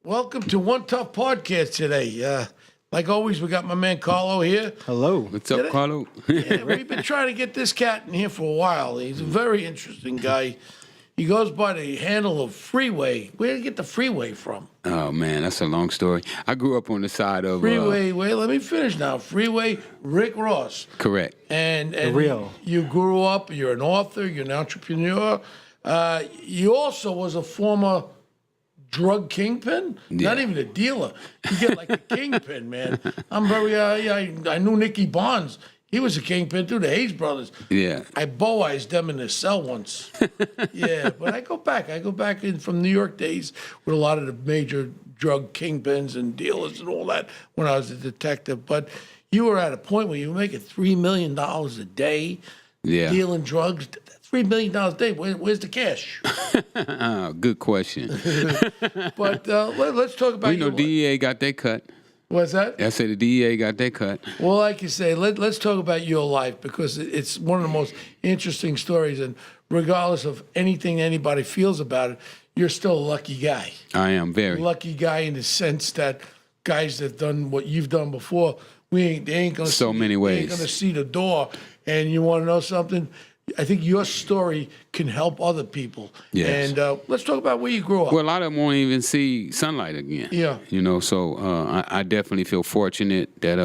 Welcome to One Tough Podcast today. Like always, we got my man Carlo here. Hello. What's up, Carlo? Yeah, we've been trying to get this cat in here for a while. He's a very interesting guy. He goes by the handle of Freeway. Where did you get the Freeway from? Oh, man, that's a long story. I grew up on the side of... Freeway, wait, let me finish now. Freeway, Rick Ross. Correct. And real. You grew up, you're an author, you're an entrepreneur. You also was a former drug kingpin? Yeah. Not even a dealer. You get like a kingpin, man. I'm very, I knew Nicky Bonds. He was a kingpin too, the Hayes brothers. Yeah. I bow-eyed them in the cell once. Yeah, but I go back in from New York days with a lot of the major drug kingpins and dealers and all that when I was a detective. But you were at a point where you were making $3 million a day dealing drugs. $3 million a day. Where's the cash? Good question. But let's talk about. Well, you know, DEA got their cut. What's that? I say the DEA got their cut. Well, like you say, let's talk about your life because it's one of the most interesting stories. And regardless of anything anybody feels about it, you're still a lucky guy. I am very. Lucky guy in the sense that guys that done what you've done before, they ain't gonna So see, many They ways. ain't gonna see the door. And you want to know something? I think your story can help other people. Yes. And let's talk about where you grew up. Well, a lot of them won't even see sunlight again. Yeah. You know, so I definitely feel fortunate that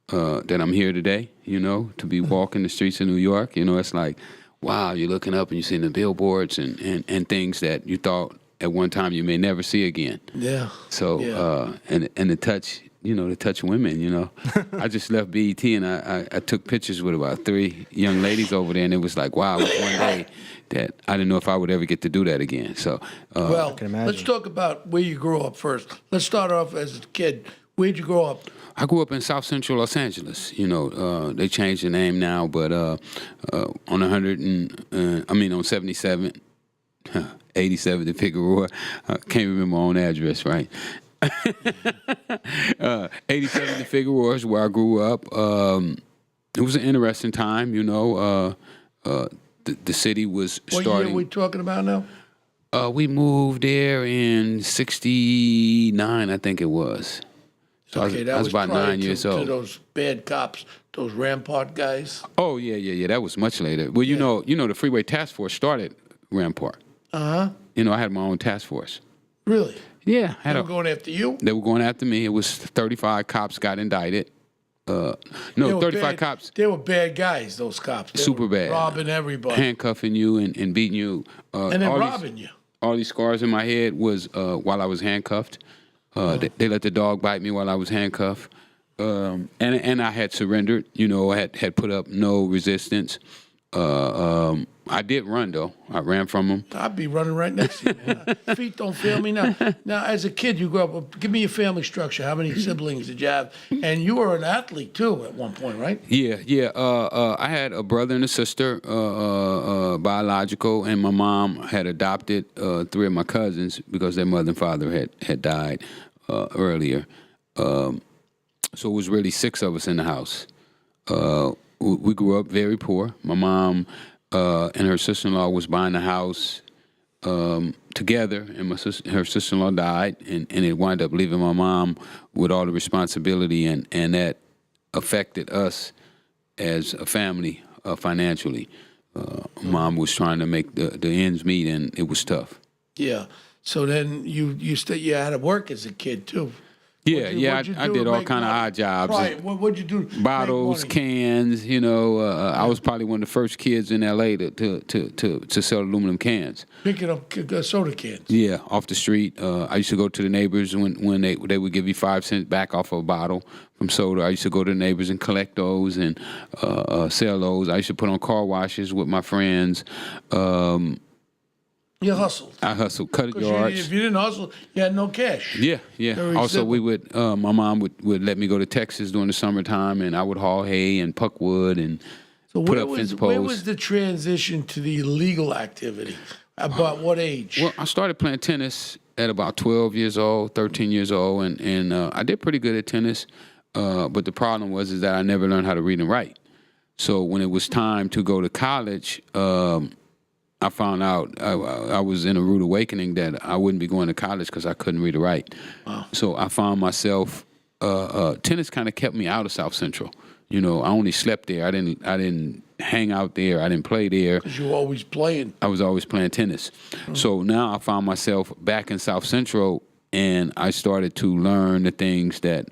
I'm here today, you know, to be walking the streets of New York. You know, it's like, wow, you're looking up and you're seeing the billboards and things that you thought at one time you may never see again. Yeah. So, Yeah. And the touch, you know, to touch women, you know. I just left BET and I took pictures with about 3 young ladies over there, and it was like, wow, it was one day that I didn't know if I would ever get to do that again. So, Well, can imagine. let's talk about where you grew up first. Let's start off as a kid. Where'd you grow up? I grew up in South Central Los Angeles. You know, they changed the name now, but on 77, 87 to Figueroa. Can't remember my own address, right? 87 to Figueroa is where I grew up. It was an interesting time, you know. The city was starting. What year are we talking about now? We moved there in '69, I think it was. So Okay, I was about prior 9 years to old. those bad cops, those Rampart guys. Oh yeah. That was much later. Well, you know, the Freeway Task Force started Rampart. You know, I had my own task force. Really? Yeah, They were going after you? They were going after me. It was 35 cops got indicted. They No, were 35 bad- cops. They were bad guys, those cops. They Super were bad. Robbing everybody. Handcuffing you and beating you. And then robbing you. All these scars in my head was while I was handcuffed. They let the dog bite me while I was handcuffed. And I had surrendered. You know, I had put up no resistance. I did run, though. I ran from them. I'd be running right next to you, man. Feet don't fail me now. Now, as a kid, you grew up. Give me your family structure. How many siblings did you have? And you were an athlete, too, at one point, right? Yeah. I had a brother and a sister, biological, and my mom had adopted 3 of my cousins because their mother and father had died earlier. So it was really 6 of us in the house. We grew up very poor. My mom and her sister-in-law was buying the house together, and her sister-in-law died, and it wound up leaving my mom with all the responsibility, and that affected us as a family financially. Mom was trying to make the ends meet, and it was tough. Yeah. So then you had to work as a kid, too. Yeah, What'd you I do did to all make kind of money? odd jobs. Right. What'd you do? to make Bottles, money? cans, you know. I was probably one of the first kids in L.A. to sell aluminum cans. Picking up soda cans. Yeah, off the street. I used to go to the neighbors when they would give you 5 cents back off of a bottle from soda. I used to go to the neighbors and collect those and sell those. I used to put on car washes with my friends. You hustled. I hustled, cut 'Cause yards. if you didn't hustle, you had no cash. Yeah. Very Also, simple. we would. My mom would let me go to Texas during the summertime, and I would haul hay and puck wood and So put where up fence where posts. was the transition to the illegal activity? About what age? Well, I started playing tennis at about 12 years old, 13 years old, and I did pretty good at tennis. But the problem was that I never learned how to read and write. So when it was time to go to college, I found out I was in a rude awakening that I wouldn't be going to college because I couldn't read or write. Wow. So I found myself tennis kind of kept me out of South Central. You know, I only slept there. I didn't hang out there. I didn't play there. Because you were always playing. I was always playing tennis. So now I found myself back in South Central, and I started to learn the things that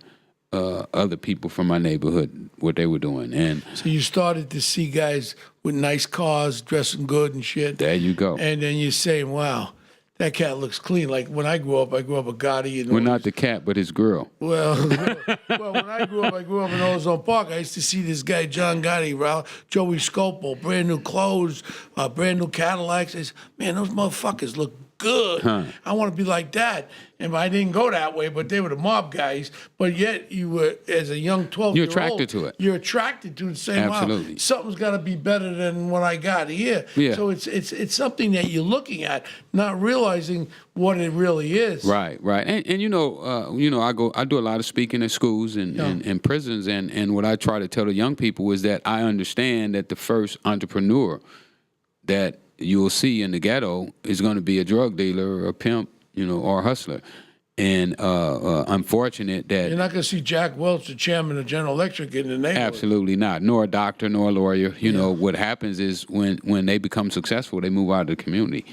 other people from my neighborhood, what they were doing. And so you started to see guys with nice cars, dressing good and shit. There you go. And then you're saying, wow, that cat looks clean. Like when I grew up with Gotti. And well, not the cat, but his girl. Well, when I grew up in Ozone Park. I used to see this guy, John Gotti, Joey Scopo, brand new clothes, brand new Cadillacs. I said, man, those motherfuckers look good. Huh. I want to be like that. And I didn't go that way, but they were the mob guys. But yet you were, as a young 12-year-old. You're attracted to it. You're attracted to it, saying, absolutely. Wow, something's got to be better than what I got here. Yeah. So it's something that you're looking at, not realizing what it really is. Right. And you know, I do a lot of speaking at schools and prisons, and what I try to tell the young people is that I understand that the first entrepreneur that you'll see in the ghetto is going to be a drug dealer or a pimp, you know, or a hustler. And unfortunate that you're not going to see Jack Welch, the chairman of General Electric, in the neighborhood. Absolutely not. Nor a doctor, nor a lawyer. You know, what happens is when they become successful, they move out of the community,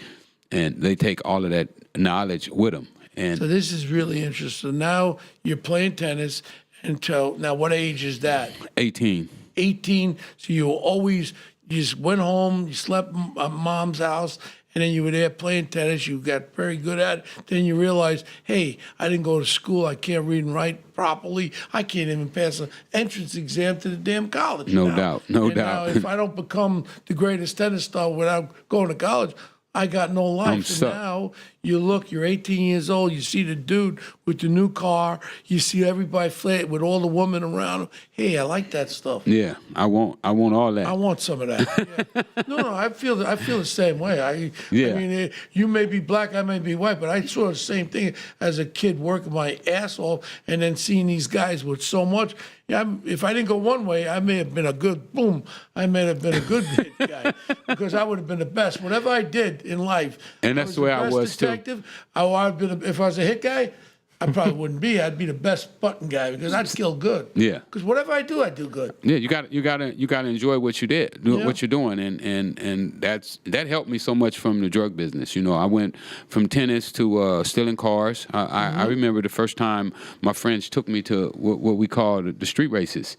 and they take all of that knowledge with them. And so this is really interesting. Now you're playing tennis until now. What age is that? 18. 18. So you just went home, you slept at mom's house, and then you were there playing tennis. You got very good at it. Then you realized, hey, I didn't go to school. I can't read and write properly. I can't even pass an entrance exam to the damn college. No doubt. Now, if I don't become the greatest tennis star without going to college, I got no life. And now you look, you're 18 years old, you see the dude with the new car, you see everybody flat with all the women around him. Hey, I like that stuff. Yeah, I want all that. I want some of that. Yeah. No, I feel the same way. I mean, you may be black, I may be white, but I saw the same thing as a kid, working my ass off, and then seeing these guys with so much. Yeah, if I didn't go one way, I may have been a good hit guy, because I would have been the best. Whatever I did in life, and that's the way I was detective, too. If I was a hit guy, I probably wouldn't be. I'd be the best button guy, because I'd kill good. Yeah. Because whatever I do good. Yeah, you got to enjoy what you did, what you're doing, and that helped me so much from the drug business. You know, I went from tennis to stealing cars. I remember the first time my friends took me to what we call the street races.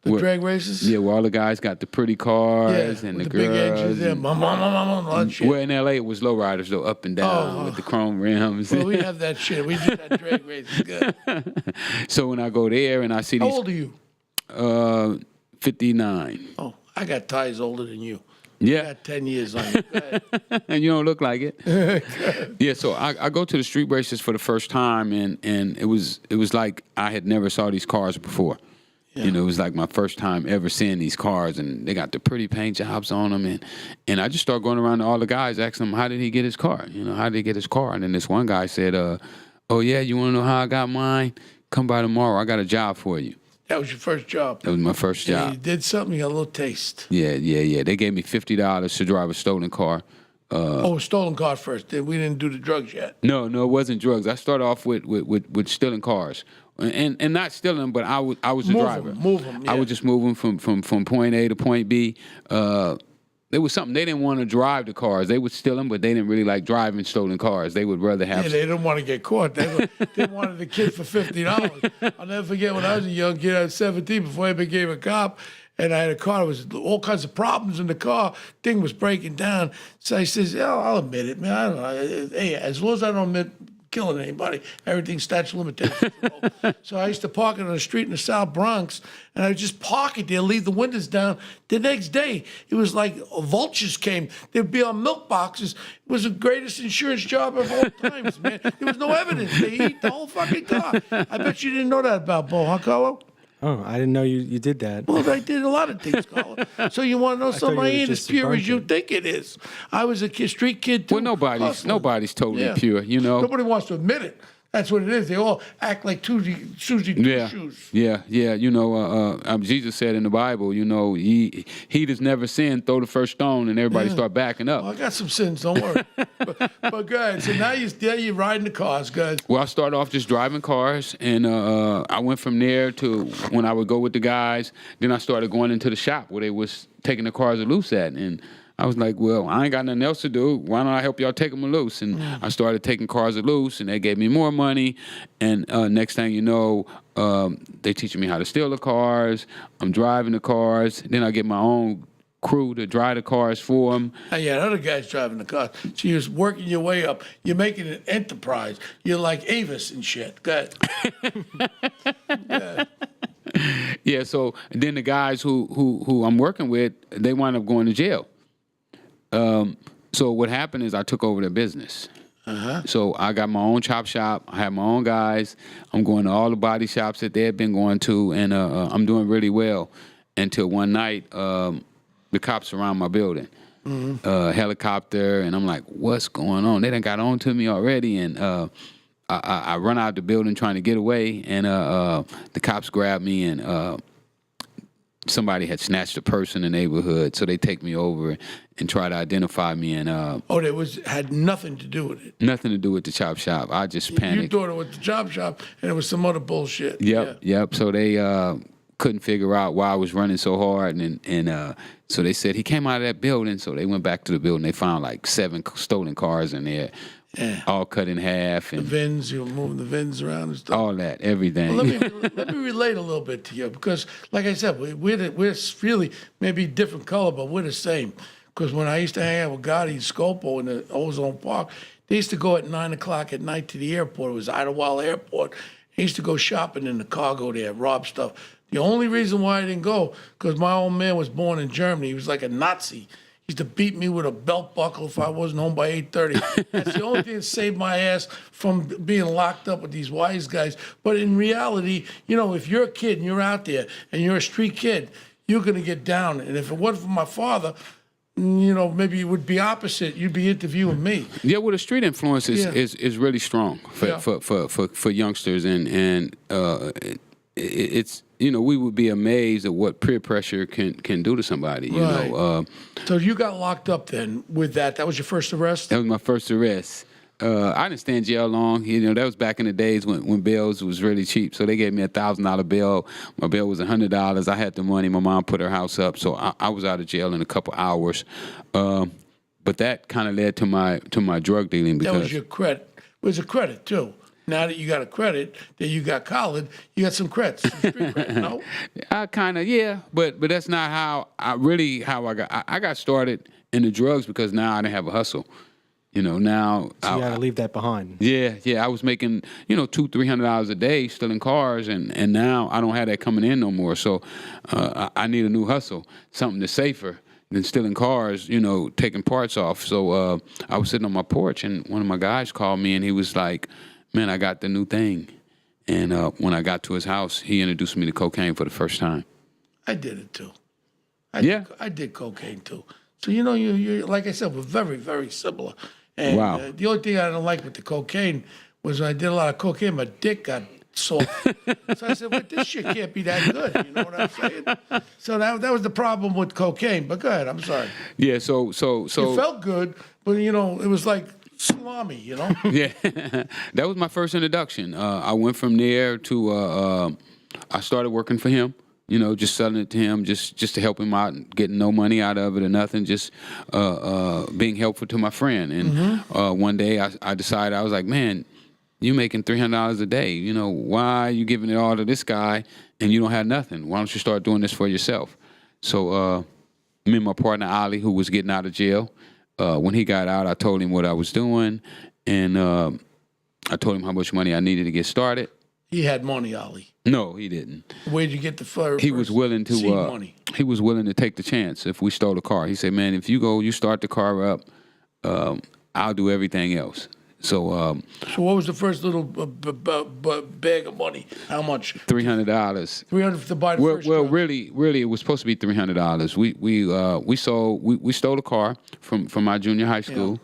The drag races? Yeah, where all the guys got the pretty cars and the girls. Big engines there. Well, in L.A. it was lowriders, though, up and down with the chrome rims. Well, we have that shit. We did that drag races. Good. So when I go there and I see these... How old are you? 59. Oh, I got ties older than you. Yeah. I got 10 years on you. Go ahead. And you don't look like it. Yeah, so I go to the street races for the first time, and it was like I had never saw these cars before. Yeah. You know, it was like my first time ever seeing these cars, and they got the pretty paint jobs on them, and I just started going around to all the guys, asking them, how did he get his car? You know, how did he get his car? And then this one guy said, oh yeah, you want to know how I got mine? Come by tomorrow. I got a job for you. That was your first job? That was my first job. You did something, you got a little taste. Yeah. They gave me $50 to drive a stolen car. Stolen car first. We didn't do the drugs yet. No, it wasn't drugs. I started off with stealing cars. And not stealing them, but I was the driver. Move them. Yeah. I would just move them from point A to point B. There was something, they didn't want to drive the cars. They would steal them, but they didn't really like driving stolen cars. They would rather have... Yeah, they didn't want to get caught. They wanted the kid for $50. I'll never forget when I was a young kid, I was 17 before I became a cop, and I had a car. There was all kinds of problems in the car. Thing was breaking down. So I says, I'll admit it, man. I don't know. Hey, as long as I don't admit killing anybody, everything's statute of limitations. So I used to park it on the street in the South Bronx, and I would just park it there, leave the windows down. The next day, it was like vultures came. They'd be on milk boxes. It was the greatest insurance job of all times, man. There was no evidence. They eat the whole fucking car. I bet you didn't know that about Bo, huh, Carlo? Oh, I didn't know you did that. Well, I did a lot of things, Carlo. So you want to know something? I ain't as pure as you think it is. I was a street kid, too. Well, nobody's totally pure, you know. Nobody wants to admit it. That's what it is. They all act like Susie Yeah, Shoes. yeah. You know, Jesus said in the Bible, you know, he that's never sinned, throw the first stone, and everybody start backing up. Well, I got some sins, don't worry. but go ahead. So now you're riding the cars, guys. Well, I started off just driving cars, and I went from there to when I would go with the guys. Then I started going into the shop where they was taking the cars loose at, and I was like, well, I ain't got nothing else to do. Why don't I help y'all take them loose? And I started taking cars loose, and they gave me more money. And next thing you know, they teaching me how to steal the cars. I'm driving the cars. Then I get my own crew to drive the cars for them. Yeah, other guys driving the cars. So you're working your way up. You're making an enterprise. You're like Avis and shit. Go ahead. Yeah, so then the guys who I'm working with, they wind up going to jail. So what happened is I took over their business. So I got my own chop shop. I have my own guys. I'm going to all the body shops that they had been going to, and I'm doing really well. Until one night, the cops surround my building, helicopter, and I'm like, what's going on? They done got on to me already, and I run out the building trying to get away, and the cops grab me, and somebody had snatched a purse in the neighborhood, so they take me over and try to identify me. And had nothing to do with it. Nothing to do with the chop shop. I just panicked. You thought it was the chop shop, and it was some other bullshit. Yep. So they couldn't figure out why I was running so hard, and so they said he came out of that building. So they went back to the building. They found like 7 stolen cars in there. Yeah. All cut in half, and the VINs, you were moving the VINs around and stuff. All that, everything. Well, let me relate a little bit to you, because, like I said, we're really maybe different color, but we're the same. Because when I used to hang out with Gotti and Scopo in the Ozone Park, they used to go at 9 o'clock at night to the airport. It was Idlewild Airport. They used to go shopping in the cargo there, rob stuff. The only reason why I didn't go, because my old man was born in Germany. He was like a Nazi. He used to beat me with a belt buckle if I wasn't home by 8:30. That's the only thing that saved my ass from being locked up with these wise guys. But in reality, you know, if you're a kid and you're out there and you're a street kid, you're going to get down. And if it wasn't for my father, you know, maybe it would be opposite. You'd be interviewing me. Yeah, well, the street influence is really strong for youngsters, and it's, you know, we would be amazed at what peer pressure can do to somebody. You know. So you got locked up then with that. That was your first arrest? That was my first arrest. I didn't stand jail long. You know, that was back in the days when bails was really cheap. So they gave me a $1,000 bail. My bail was $100. I had the money. My mom put her house up, so I was out of jail in a couple hours. But that kind of led to my drug dealing, because that was your credit. It was a credit too. Now that you got a credit, that you got collared, you got some creds, some street cred, no? I kind of, yeah, but that's not how I got started in the drugs, because now I didn't have a hustle. You know, now so you got to leave that behind. Yeah, I was making, you know, $200-300 a day stealing cars, and now I don't have that coming in no more. So I need a new hustle, something that's safer than stealing cars, you know, taking parts off. So I was sitting on my porch, and one of my guys called me, and he was like, man, I got the new thing. And when I got to his house, he introduced me to cocaine for the first time. I did it too. I did cocaine too. So, you know, you like I said, we're very, very similar. And wow. The only thing I didn't like with the cocaine was when I did a lot of cocaine, my dick got soft. So I said, well, this shit can't be that good. You know what I'm saying? So that was the problem with cocaine. But go ahead, I'm sorry. Yeah, so it felt good, but, you know, it was like salami, you know? Yeah, that was my first introduction. I went from there to, I started working for him, you know, just selling it to him, just to help him out, and getting no money out of it or nothing, just being helpful to my friend. And one day I decided, I was like, man, you making $300 a day. You know, why are you giving it all to this guy and you don't have nothing? Why don't you start doing this for yourself? So me and my partner, Ali, who was getting out of jail, when he got out, I told him what I was doing, and I told him how much money I needed to get started. He had money, Ali. No, he didn't. Where'd you get the first? He was willing to. Seed money. He was willing to take the chance if we stole a car. He said, "Man, if you start the car up, I'll do everything else." So. So what was the first little bag of money? How much? $300. $300 to buy the first. Well, truck. really, it was supposed to be $300. We stole a car from my junior high school.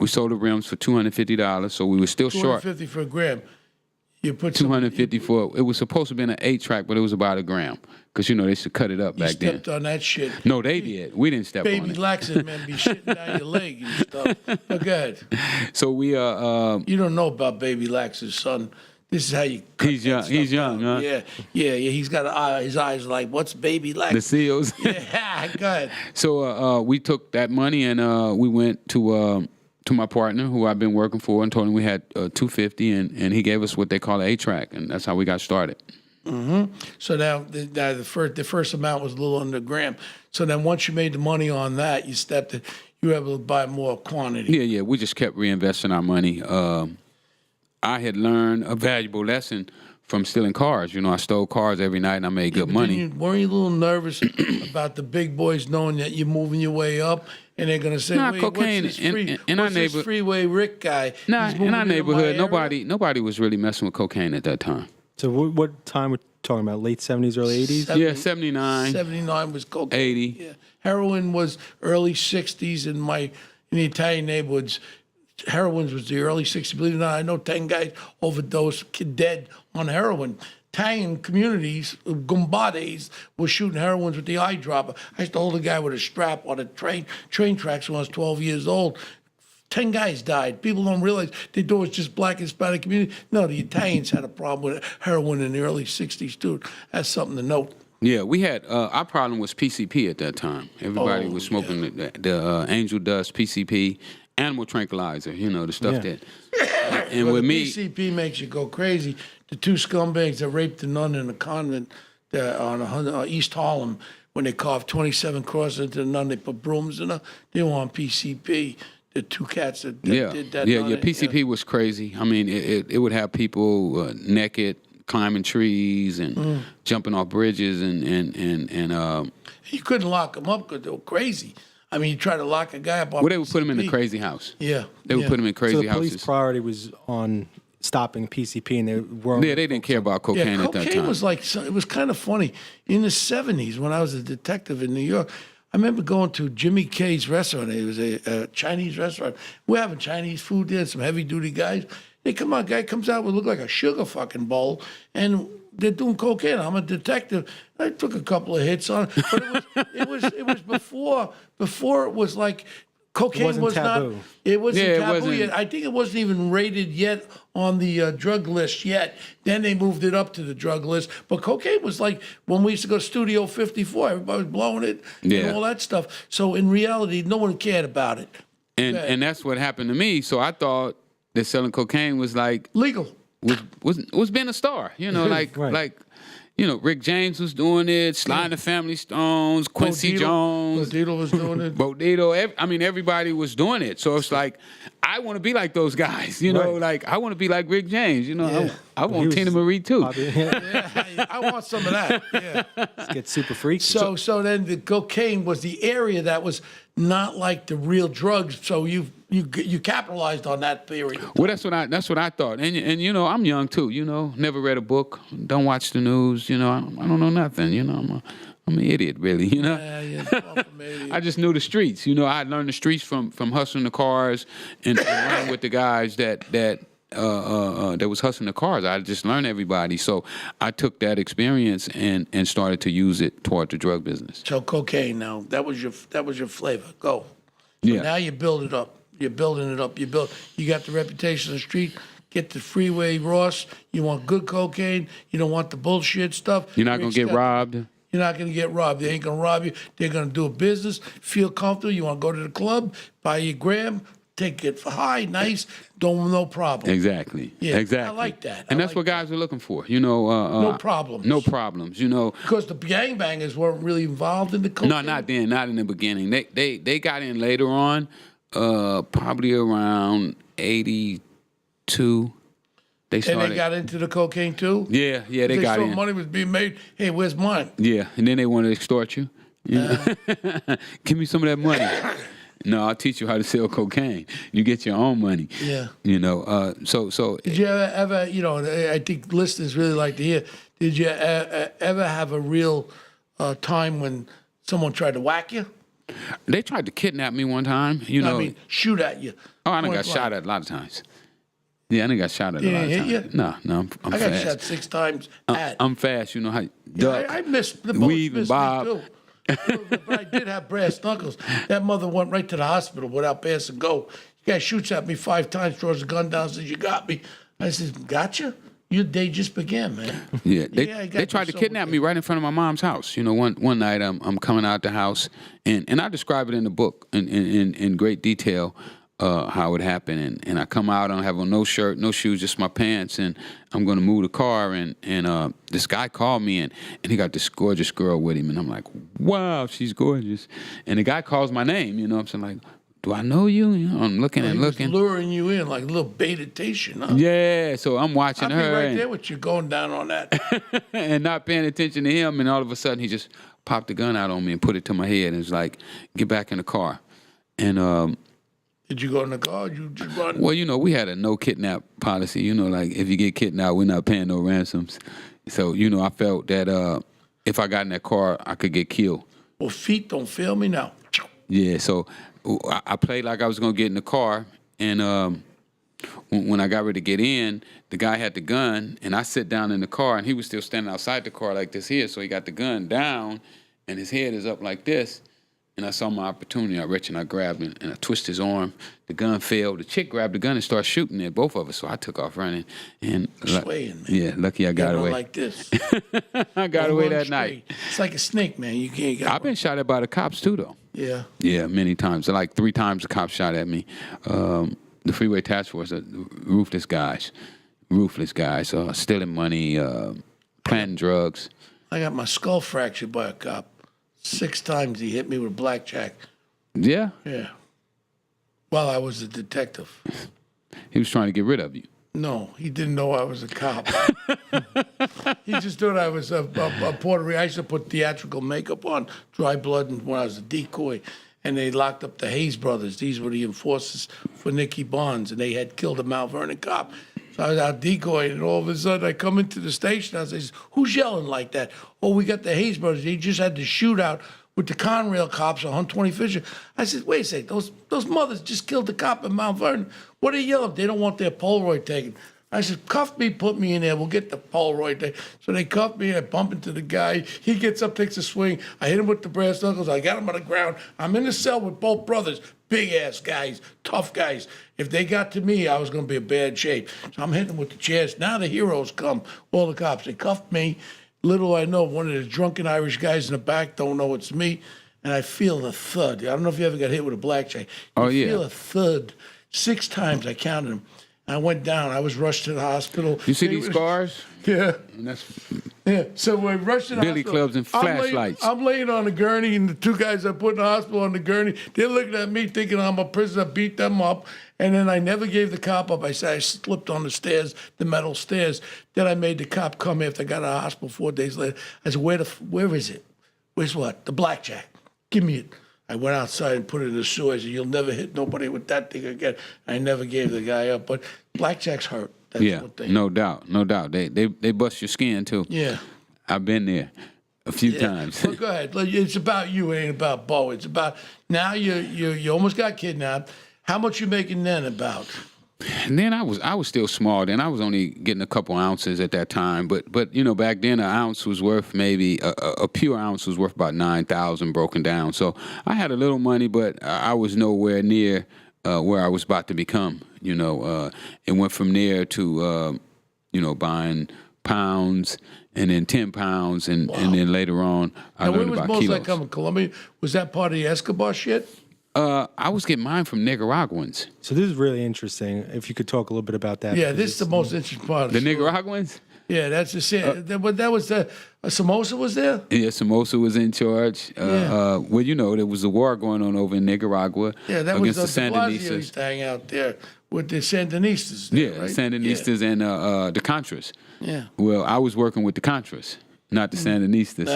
We sold the rims for $250, so we were still short. $250 for a gram. You put $250 for it was supposed to be an 8-track, but it was about a gram because they should cut it up you back then. stepped on that shit. No, they did. We didn't step on Baby it. laxative, man, be shitting down your leg and stuff. But go ahead. So we You don't know about baby laxative, son. This is how you. Cut He's that young. stuff He's young, down. huh? Yeah. He's got his eyes like, what's baby the laxative? seals. Yeah, go ahead. So we took that money and we went to my partner who I've been working for and told him we had $250 and he gave us what they call an 8-track, and that's how we got started. So now the first amount was a little under a gram. So then once you made the money on that, you were able to buy more quantity. Yeah. We just kept reinvesting our money. I had learned a valuable lesson from stealing cars. I stole cars every night and I made good money. Weren't you a little nervous about the big boys knowing that you're moving your way up? And they're gonna say, Nah, "Wait, cocaine what's this, in our what's this neighbor- Freeway Rick guy?" Nah, He's in moving our into my neighborhood, area?" nobody was really messing with cocaine at that time. So what time we're talking about? Late 70s, early 80s? Yeah, 79. 79 was cocaine. 80. Yeah, heroin was early 60s in the Italian neighborhoods. Heroin was the early 60s. Believe it or not, I know 10 guys overdosed, dead on heroin. Italian communities, Gumbades, were shooting heroin with the eyedropper. I used to hold a guy with a strap on a train tracks when I was 12 years old. 10 guys died. People don't realize they thought it was just black Hispanic community. No, the Italians had a problem with heroin in the early 60s, too. That's something to note. Yeah, we had our problem was PCP at that time. Everybody was smoking the angel dust, PCP, animal tranquilizer. The stuff Yeah. that. And But with the me, PCP makes you go crazy. The two scumbags that raped a nun in a convent on East Harlem, when they carved 27 crosses into the nun, they put brooms in her. They were on PCP. The two cats that did that. Yeah. PCP was crazy. I mean, it would have people naked, climbing trees and jumping off bridges and You couldn't lock them up because they were crazy. I mean, you try to lock a guy up on they would put him in the crazy house. Yeah. They would put him in So crazy the police houses. priority was on stopping PCP, and they weren't. Yeah, they didn't care about cocaine at that cocaine time. was it was kind of funny. In the 70s, when I was a detective in New York, I remember going to Jimmy K's restaurant. It was a Chinese restaurant. We're having Chinese food there, some heavy-duty guys. Guy comes out with look like a sugar fucking bowl, and they're doing cocaine. I'm a detective. I took a couple of hits on it, but it was before it was like cocaine wasn't was taboo. not. It wasn't Yeah, it taboo wasn't. yet. I think it wasn't even rated yet on the drug list yet. Then they moved it up to the drug list. But cocaine was like when we used to go to Studio 54, everybody was blowing it Yeah. and all that stuff. So in reality, no one cared about it. And that's what happened to me. So I thought that selling cocaine was like Legal. was being a star. Right. Rick James was doing it, Sly and the Family Stones, Quincy Jones, Bodito was doing it. Bodito. Everybody was doing it. So it's like, I want to be like those guys. Right. Like I want to be like Rick James. Yeah. I want Tina Marie too. Yeah, I want some of that. Yeah. Get super freaky. So then the cocaine was the area that was not like the real drugs. So you capitalized on that theory. Well, that's what I thought. And I'm young too. Never read a book, don't watch the news. I don't know nothing. I'm an idiot, really. I just knew the streets. I learned the streets from hustling the cars and running with the guys that was hustling the cars. I just learned everybody. So I took that experience and started to use it toward the drug business. So cocaine now, that was your flavor. Go. So Yeah. now you build it up. You're building it up. You got the reputation on the street. Get the Freeway Ross. You want good cocaine. You don't want the bullshit stuff. You're not going to get robbed. You're not going to get robbed. They ain't going to rob you. They're going to do a business, feel comfortable. You want to go to the club, buy your gram, take it for high, nice, no problem. Exactly. Yeah, exactly. I like that. And I that's like what guys are looking for. No problems. No problems. Because the gangbangers weren't really involved in the cocaine. No, not then. Not in the beginning. They got in later on, probably around 82. They started. And they got into the cocaine too? Yeah, they They got saw in. money was being made. Hey, where's mine? Yeah, and then they want to extort you. Give me some of that money. No, I'll teach you how to sell cocaine. You get your own money. Yeah. So. Did you ever, I think listeners really like to hear, did you ever have a real time when someone tried to whack you? They tried to kidnap me one time. You know. I mean, shoot at you. Oh, I done Point got blank. shot at a lot of times. Yeah, I done got shot at a Did lot of it times. hit you? No, I'm I got fast. shot 6 times at. I'm fast. You know how duck, I missed the bullets. weave, and Missed me bob. too. But I did have brass knuckles. That mother went right to the hospital without passing go. The guy shoots at me 5 times, throws a gun down, says, "You got me." I says, "Gotcha? Your day just began, man." Yeah, I got they tried to so kidnap much- me right in front of my mom's house. You know, one night I'm coming out the house, and I describe it in the book in great detail how it happened. And I come out, I don't have on no shirt, no shoes, just my pants, and I'm going to move the car. And this guy called me, and he got this gorgeous girl with him. And I'm like, wow, she's gorgeous. And the guy calls my name, you know, I'm saying, like, do I know you? You know, I'm looking and He was looking. luring you in like a little baitation, huh? Yeah, so I'm watching I'd be her. right and, there with you going down on that. and not paying attention to him, and all of a sudden he just popped the gun out on me and put it to my head and was like, get back in the car. And Did you go in the car? You just run? well, you know, we had a no kidnap policy. You know, like if you get kidnapped, we're not paying no ransoms. So, you know, I felt that if I got in that car, I could get killed. Well, feet don't fail me now. Yeah, so I played like I was going to get in the car, and when I got ready to get in, the guy had the gun, and I sit down in the car, and he was still standing outside the car like this here, so he got the gun down, and his head is up like this, and I saw my opportunity. I reached and I grabbed him, and I twisted his arm. The gun fell. The chick grabbed the gun and started shooting at both of us, so I took off running. And Swaying, man. yeah, lucky I got Run away. like this. I got away Run that straight. night. It's like a snake, man. You can't get. I've been shot at by the cops, too, though. Yeah. Yeah, many times. Like 3 times the cops shot at me. The Freeway Task Force, ruthless guys, stealing money, planting drugs. I got my skull fractured by a cop. 6 times he hit me with a blackjack. Yeah, Yeah. While I was a detective. he was trying to get rid of you. No, he didn't know I was a cop. He just thought I was a Puerto Rican. I used to put theatrical makeup on, dry blood, and when I was a decoy. And they locked up the Hayes brothers. These were the enforcers for Nicky Bonds, and they had killed a Mount Vernon cop. So I was out decoying, and all of a sudden I come into the station. I say, "Who's yelling like that?" "Oh, we got the Hayes brothers. They just had the shootout with the Conrail cops on 120 Fisher." I said, "Wait a second. Those mothers just killed the cop in Mount Vernon. What are they yelling? They don't want their Polaroid taken." I said, "Cuff me, put me in there. We'll get the Polaroid taken." So they cuff me. I bump into the guy. He gets up, takes a swing. I hit him with the brass knuckles. I got him on the ground. I'm in the cell with both brothers. Big-ass guys, tough guys. If they got to me, I was going to be in bad shape. So I'm hitting them with the chairs. Now the heroes come, all the cops. They cuffed me. Little I know, one of the drunken Irish guys in the back don't know it's me. And I feel the thud. I don't know if you ever got hit with a blackjack. Oh, You yeah. feel a thud. 6 times I counted them. I went down. I was rushed to the hospital. You see these scars? Yeah. And that's Yeah, so we rushed to the Billy hospital. clubs and flashlights. I'm laying on the gurney, and the 2 guys I put in the hospital on the gurney, they're looking at me thinking I'm a prisoner, beat them up. And then I never gave the cop up. I said I slipped on the stairs, the metal stairs. Then I made the cop come after I got out of the hospital 4 days later. I said, where is it? Where's what? The blackjack. Give me it. I went outside and put it in the sewer. I said, "You'll never hit nobody with that thing again." I never gave the guy up. But blackjacks hurt. That's yeah, what they no doubt. They bust your skin too. Yeah. I've been there a few Yeah. times. Well, go ahead. It's about you. It ain't about Bo. It's about now. You almost got kidnapped. How much you making then? About? And then I was still small. Then I was only getting a couple ounces at that time. But you know, back then an ounce was worth maybe a pure ounce was worth about 9,000 broken down. So I had a little money, but I was nowhere near where I was about to become. You know, it went from there to you know, buying pounds and then 10 pounds, and then later on I Now, where learned was about most of kilos. that coming? Colombia? Was that part of the Escobar shit? I was getting mine from Nicaraguans. So this is really interesting. If you could talk a little bit about that. Yeah, because this is the it's- most interesting part. Of The story. Nicaraguans? Yeah, that's the shit. That was the Somoza was there. Yeah, Somoza was in charge. Yeah. Well, you know, there was a war going on over in Nicaragua Yeah, that was against the the de Blasio used Sandinistas. to hang out there with the Sandinistas. There, Yeah, right? Sandinistas and the Contras. Yeah. Well, I was working with the Contras, not the Sandinistas.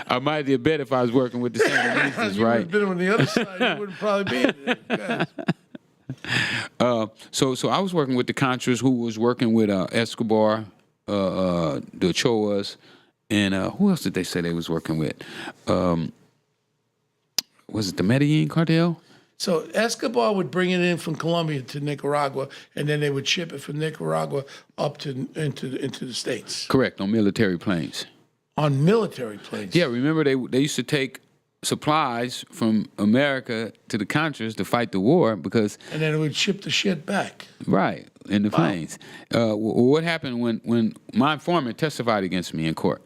I might be a bet if I was working with the Sandinistas, You would right? have been on the other side. You wouldn't probably be in there. So I was working with the Contras, who was working with Escobar, the Ochoas, And who else did they say they was working with? Was it the Medellin cartel? So Escobar would bring it in from Colombia to Nicaragua, and then they would ship it from Nicaragua up to into the States Correct, on military planes. on military planes. Yeah, remember they used to take supplies from America to the Contras to fight the war because And then it would ship the shit back. right in the planes. What happened when my informant testified against me in court?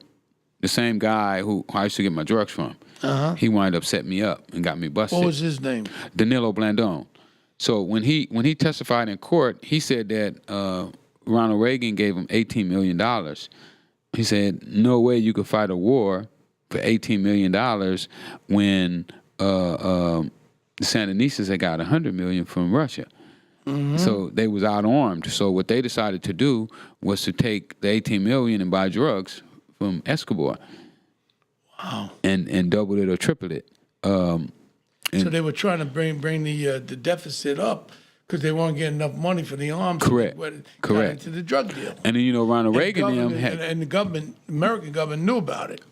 The same guy who I used to get my drugs from. He wound up setting me up and got me busted. What was his name? Danilo Blandon. So when he testified in court, he said that Ronald Reagan gave him $18 million. He said, no way you could fight a war for $18 million when the Sandinistas had got $100 million from Russia. So they was out-armed. So what they decided to do was to take the $18 million and buy drugs from Escobar. Wow. And double it or triple it. So they were trying to bring the deficit up because they weren't getting enough money for the arms. Correct. Got Correct. into the drug deal. And then, Ronald Reagan And the government, American government knew about it.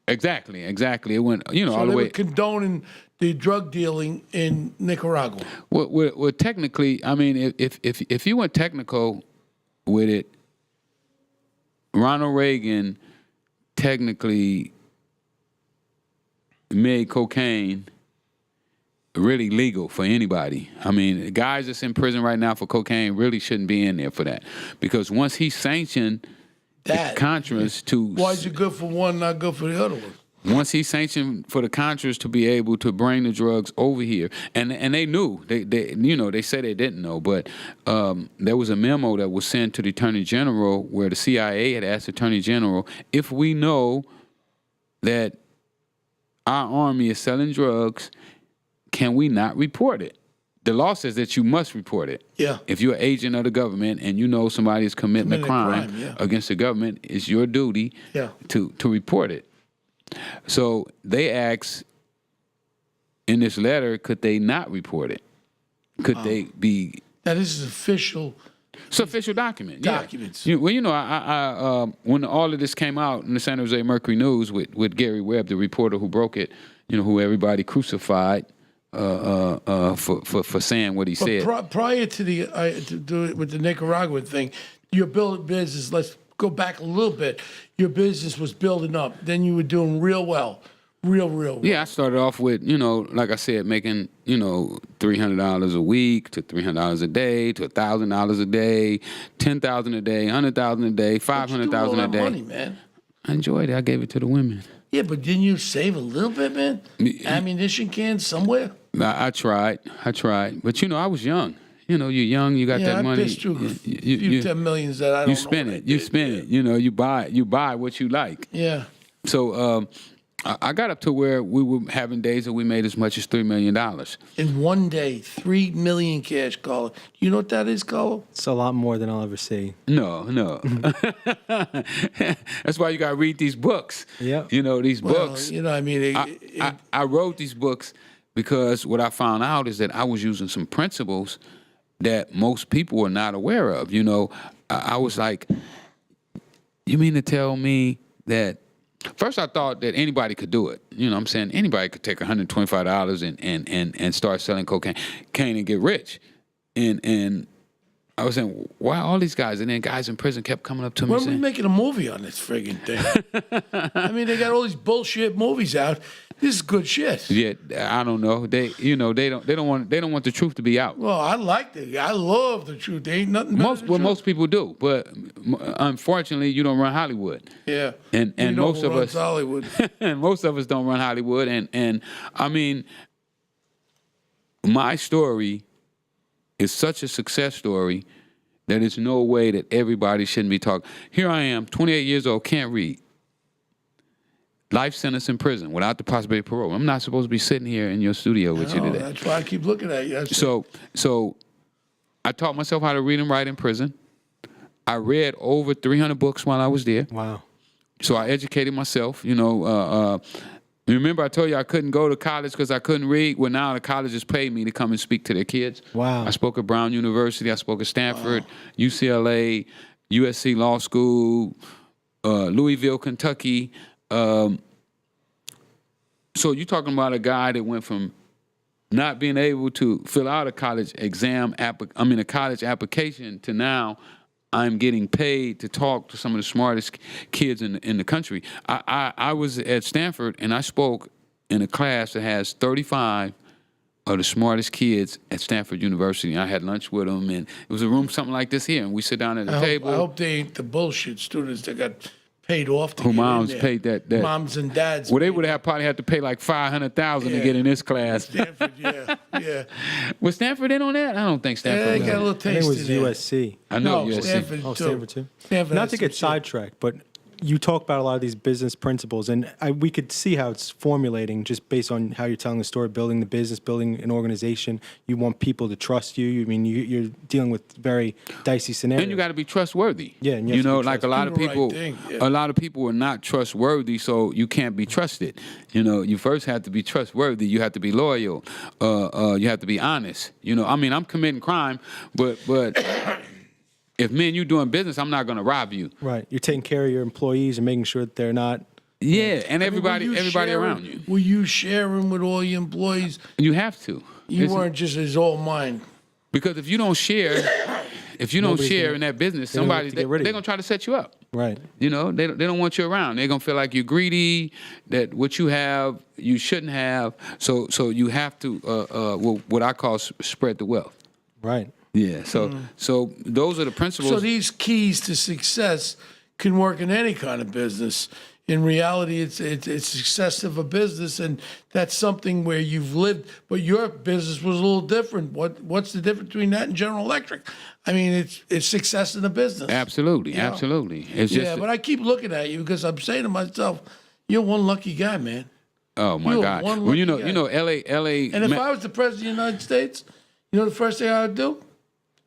Exactly. It went, So all they the were way. condoning the drug dealing in Nicaragua. Well, technically, I mean, if you went technical with it, Ronald Reagan technically made cocaine really legal for anybody. I mean, guys that's in prison right now for cocaine really shouldn't be in there for that. Because once he sanctioned the Contras to... Why is it good for one, not good for the other one? Once he sanctioned for the Contras to be able to bring the drugs over here, and they knew, they said they didn't know, but there was a memo that was sent to the Attorney General where the CIA had asked the Attorney General, if we know that our army is selling drugs, can we not report it? The law says that you must report it. Yeah. If you're an agent of the government and you know somebody is committing a crime against the government, it's your duty to report it. So they asked in this letter, could they not report it? Could they be... Now, this is official... It's an official document. Documents. Yeah. I when all of this came out in the San Jose Mercury News with Gary Webb, the reporter who broke it, who everybody crucified for saying what he said. Prior to to do it with the Nicaraguan thing, your business, let's go back a little bit, your business was building up. Then you were doing real well. Real well. Yeah, I started off with, like I said, making, $300 a week to $300 a day to $1,000 a day, $10,000 a day, $100,000 a day, $500,000 a day. Money, man. I enjoyed it. I gave it to the women. Yeah, but didn't you save a little bit, man? Ammunition cans somewhere? I tried. But, I was young. You're young, you got that money. I pissed you few 10 millions that I don't know. You spend it. You spend it. You buy what you like. Yeah. So I got up to where we were having days that we made as much as $3 million. In one day, 3 million cash, Carlo. You know what that is, Carlo? It's a lot more than I'll ever see. No. That's why you got to read these books. Yeah. These books. I wrote these books because what I found out is that I was using some principles that most people are not aware of. I was like, you mean to tell me that... First, I thought that anybody could do it. I'm saying? Anybody could take $125 and start selling cocaine and get rich. And I was saying, why all these guys? And then guys in prison kept coming up to me When are saying... we making a movie on this friggin' thing? I mean, they got all these bullshit movies out. This is good shit. Yeah, I don't know. They don't want the truth to be out. Well, I like it. I love the truth. There ain't nothing better than the truth. Most people do, but unfortunately, you don't run Hollywood. Yeah. And most of us Hollywood. and most of us don't run Hollywood. And I mean, my story is such a success story that there's no way that everybody shouldn't be talking. Here I am, 28 years old, can't read. Life sentence in prison without the possibility of parole. I'm not supposed to be sitting here in your studio with you today. That's why I keep looking at you. So I taught myself how to read and write in prison. I read over 300 books while I was there. Wow. So I educated myself. Remember I told you I couldn't go to college because I couldn't read? Well, now the colleges paid me to come and speak to their kids. Wow. I spoke at Brown University. I spoke at Stanford, UCLA, USC Law School, Louisville, Kentucky. So you're talking about a guy that went from not being able to fill out a college a college application to now I'm getting paid to talk to some of the smartest kids in the country. I was at Stanford and I spoke in a class that has 35 of the smartest kids at Stanford University. I had lunch with them, and it was a room something like this here, and we sit down at the table. I hope they ain't the bullshit students that got paid off to Who get moms in there. paid that. Moms and dads. Well, they would have probably had to pay like $500,000 to get in this class. Stanford, yeah. Was Stanford in on that? I don't think Yeah, Stanford they was. got a little I think taste it was in there. USC. I know No, USC. Stanford Oh, too. Stanford too. Stanford Not has to some get shit. sidetracked, but you talk about a lot of these business principles, and we could see how it's formulating just based on how you're telling the story, building the business, building an organization. You want people to trust you. I mean, you're dealing with very dicey scenarios. And you got to be trustworthy. Yeah, and you you have to know, be like a lot of Do the right people, thing, yeah. a lot of people are not trustworthy, so you can't be trusted. You know, you first have to be trustworthy. You have to be loyal. You have to be honest. You know, I mean, I'm committing crime, but if me and you doing business, I'm not going to rob you. Right. You're taking care of your employees and making sure that they're not. Yeah, and I mean, everybody were you around sharing- you. Were you sharing with all your employees? You have to. You It's- weren't just as all mine. Because if you don't share, Nobody's in that business, they don't somebody have to get rid of they're you. gonna try to set you up. Right. You know, they don't want you around. They're gonna feel like you're greedy, that what you have you shouldn't have. So you have to what I call spread the wealth. Right. Yeah. So those are the principles. So these keys to success can work in any kind of business. In reality, it's success of a business, and that's something where you've lived. But your business was a little different. What's the difference between that and General Electric? I mean, it's success in a business. absolutely. It's just Yeah, but I keep looking at you because I'm saying to myself, you're one lucky guy, man. oh my you're God. one Well, lucky guy. LA. And if I was the president of the United States, you know the first thing I would do?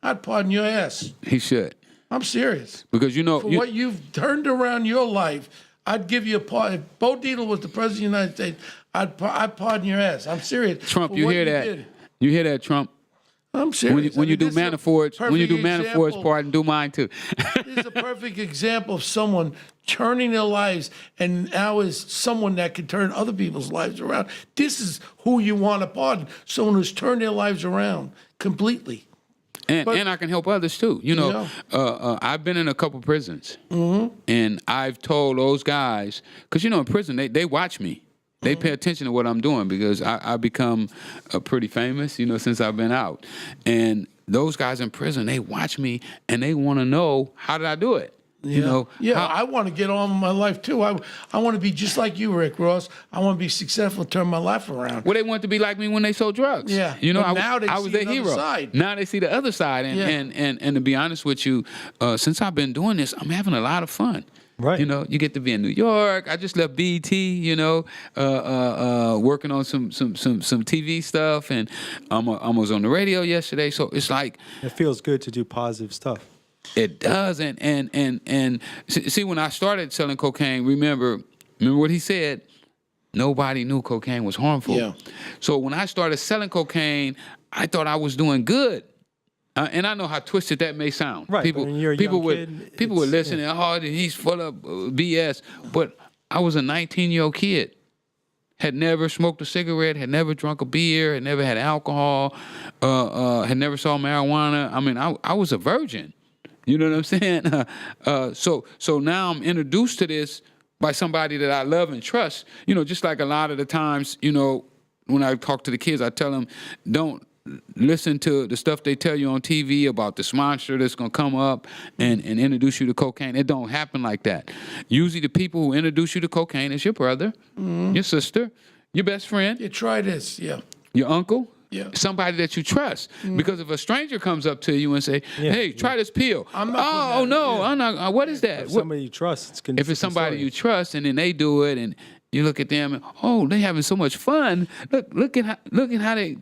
I'd pardon your ass. he should, I'm serious. because For what you've turned around your life, I'd give you a pardon. If Bo Dietl was the president of the United States, I'd pardon your ass. I'm serious. Trump. For You what hear that? did. You hear that, Trump? I'm serious. When you do this is a Manafort's perfect Manafort's example. pardon, do mine too. This is a perfect example of someone turning their lives, and now is someone that can turn other people's lives around. This is who you want to pardon, someone who's turned their lives around completely. And I can help others too. You know, I've been in a couple prisons, and I've told those guys, because you know, in prison they watch me. They pay attention to what I'm doing because I become pretty famous, you know, since I've been out. And those guys in prison, they watch me and they want to know, how did I do it? You know, I want to get on with my life too. I want to be just like you, Rick Ross. I want to be successful, turn my life around. well, they want to be like me when they sold drugs. Yeah, you know, but now they I see was their another hero. side. Now they see the other side, and to be honest with you, since I've been doing this, I'm having a lot of fun. Right. You know, you get to be in New York. I just left BET. You know, working on some TV stuff, and I was on the radio yesterday. So it's like It feels good to do positive stuff. it does, and see, when I started selling cocaine, remember what he said. Nobody knew cocaine was harmful. Yeah. So when I started selling cocaine, I thought I was doing good. And I know how twisted that may sound. Right, People, but when you're a people young would kid, people would it's- listen and he's full of BS. But I was a 19-year-old kid, had never smoked a cigarette, had never drunk a beer, had never had alcohol, had never saw marijuana. I mean, I was a virgin. You know what I'm saying? So now I'm introduced to this by somebody that I love and trust. You know, just like a lot of the times, you know, when I talk to the kids, I tell them, don't listen to the stuff they tell you on TV about this monster that's going to come up and introduce you to cocaine. It don't happen like that. Usually the people who introduce you to cocaine is your brother, your sister, your best friend, You try this, yeah. your uncle, Yeah. somebody that you trust. Because if a stranger comes up to you and say, hey, try this pill. I'm not putting Oh, that- no, yeah. I'm not. What is that? If What- somebody you trust, it's if it's somebody you trust and then they do it and you look at them and, oh, they having so much fun. Look at how they,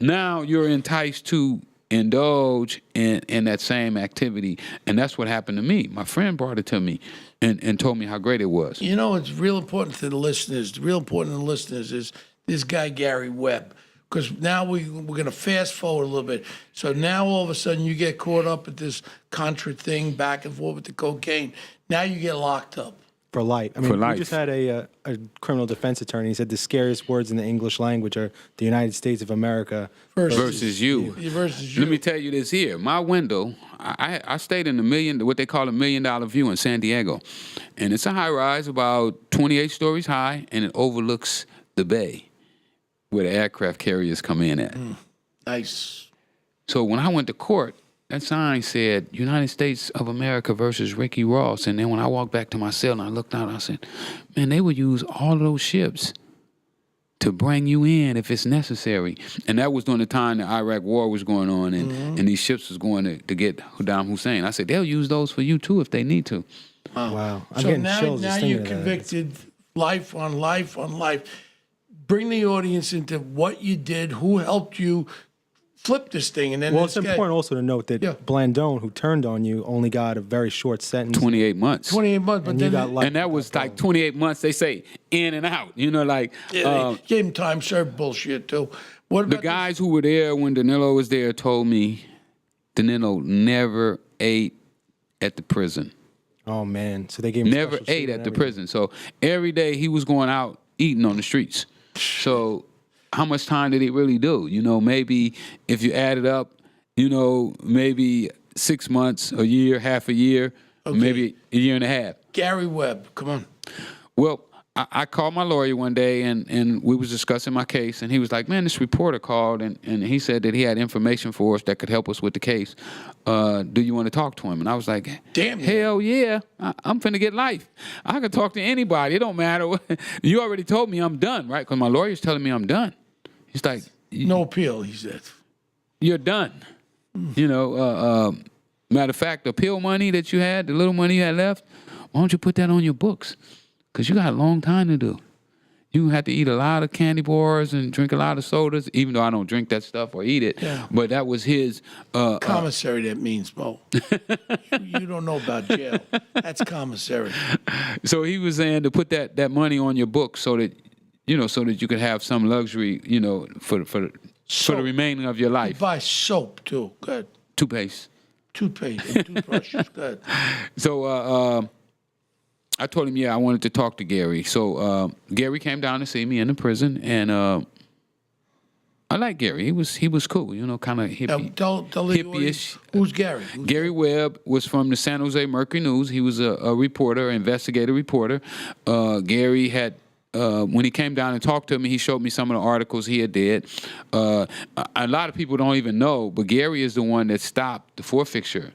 now you're enticed to indulge in that same activity. And that's what happened to me. My friend brought it to me and told me how great it was. You know, it's real important to the listeners. Real important to the listeners is this guy, Gary Webb. because now we're going to fast forward a little bit. So now all of a sudden you get caught up at this Contra thing, back and forth with the cocaine. Now you get locked up. For life. I mean, For we life. just had a criminal defense attorney. He said the scariest words in the English language are the United States of America versus you. Versus you. Let me tell you this here. My window, I stayed in what they call $1 million view in San Diego. And it's a high rise, about 28 stories high, and it overlooks the bay where the aircraft carriers come in at. Nice. So when I went to court, that sign said United States of America versus Ricky Ross. And then when I walked back to my cell and I looked out, I said, man, they would use all of those ships to bring you in if it's necessary. And that was during the time the Iraq war was going on and these ships was going to get Saddam Hussein. I said, they'll use those for you too if they need to. Wow. I'm So getting now chills just you're thinking of that. convicted, life on life on life. Bring the audience into what you did, who helped you flip this thing, and then Well, this it's guy- important also to note that Yeah. Blandone, who turned on you, only got a very short sentence. 28 months. 28 months, but And you then got life. And that was like 28 months, they say, in and out. You know, like they gave him time served bullshit too. What the about guys who were there when Danilo was there told me Danilo never ate at the prison. Oh, man. So they gave him Never special ate treatment at and the everything. prison. So every day he was going out eating on the streets. So how much time did he really do? You know, maybe if you add it up, you know, maybe 6 months, a year, half a year, maybe a year and a half. Gary Webb? Come on. Well, I called my lawyer one day and we was discussing my case, and he was like, man, this reporter called and he said that he had information for us that could help us with the case. Do you want to talk to him? And I was like, Damn yeah. hell yeah, I'm finna get life. I can talk to anybody. It don't matter. You already told me I'm done, right? Because my lawyer's telling me I'm done. He's like, No appeal, he said. you're done. You know, matter of fact, the appeal money that you had, the little money you had left, why don't you put that on your books? Because you got a long time to do. You have to eat a lot of candy bars and drink a lot of sodas, even though I don't drink that stuff or eat it. Yeah. But that was his. Commissary, that means, Mo. you don't know about jail. That's commissary. So he was saying to put that money on your books so that, you know, so that you could have some luxury, you know, for the remaining of your life. Buy soap, too. Good. Toothpaste. Toothpaste and toothbrushes. Good. So I told him, yeah, I wanted to talk to Gary. So Gary came down to see me in the prison, and I like Gary. He was cool, you know, kind of hippie. Tell the audience, hippie-ish. who's Gary? Gary Webb was from the San Jose Mercury News. He was a reporter, investigative reporter. Gary had, when he came down and talked to me, he showed me some of the articles he had did. A lot of people don't even know, but Gary is the one that stopped the forfeiture,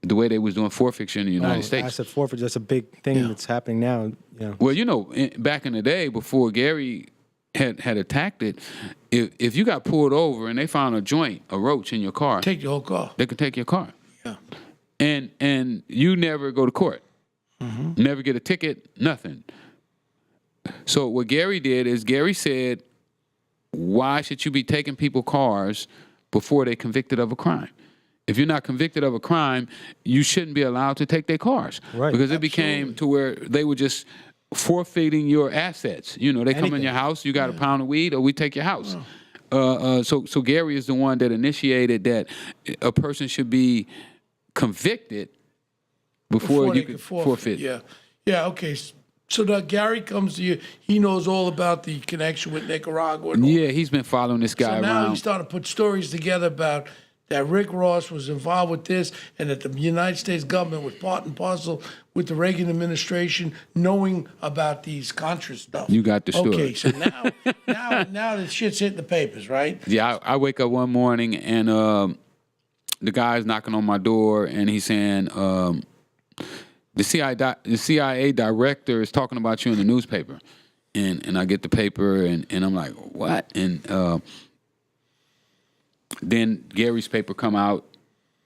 the way they was doing forfeiture in the United States. Asset forfeiture, that's a big thing that's happening now. You know. Well, you know, back in the day, before Gary had attacked it, if you got pulled over and they found a joint, a roach in your car, Take your whole car. they could take your car. Yeah. And you never go to court. Never get a ticket, nothing. So what Gary did is Gary said, why should you be taking people's cars before they're convicted of a crime? If you're not convicted of a crime, you shouldn't be allowed to take their cars. Right. Because it became to where they were just forfeiting your assets. You know, they come in Anything. your house, you got a pound of weed, or we take your house. So Gary is the one that initiated that a person should be convicted before they you can could forfeit. Yeah. Yeah, okay. So now Gary comes to you. He knows all about the connection with Nicaragua. And all. Yeah, he's been following this guy So now around. he started to put stories together about that Rick Ross was involved with this, and that the United States government was part and parcel with the Reagan administration, knowing about these Contra stuff. You got the story. Okay, so now the shit's hitting the papers, right? Yeah, I wake up one morning and the guy's knocking on my door and he's saying, the CIA director is talking about you in the newspaper. And I get the paper and I'm like, what? And then Gary's paper come out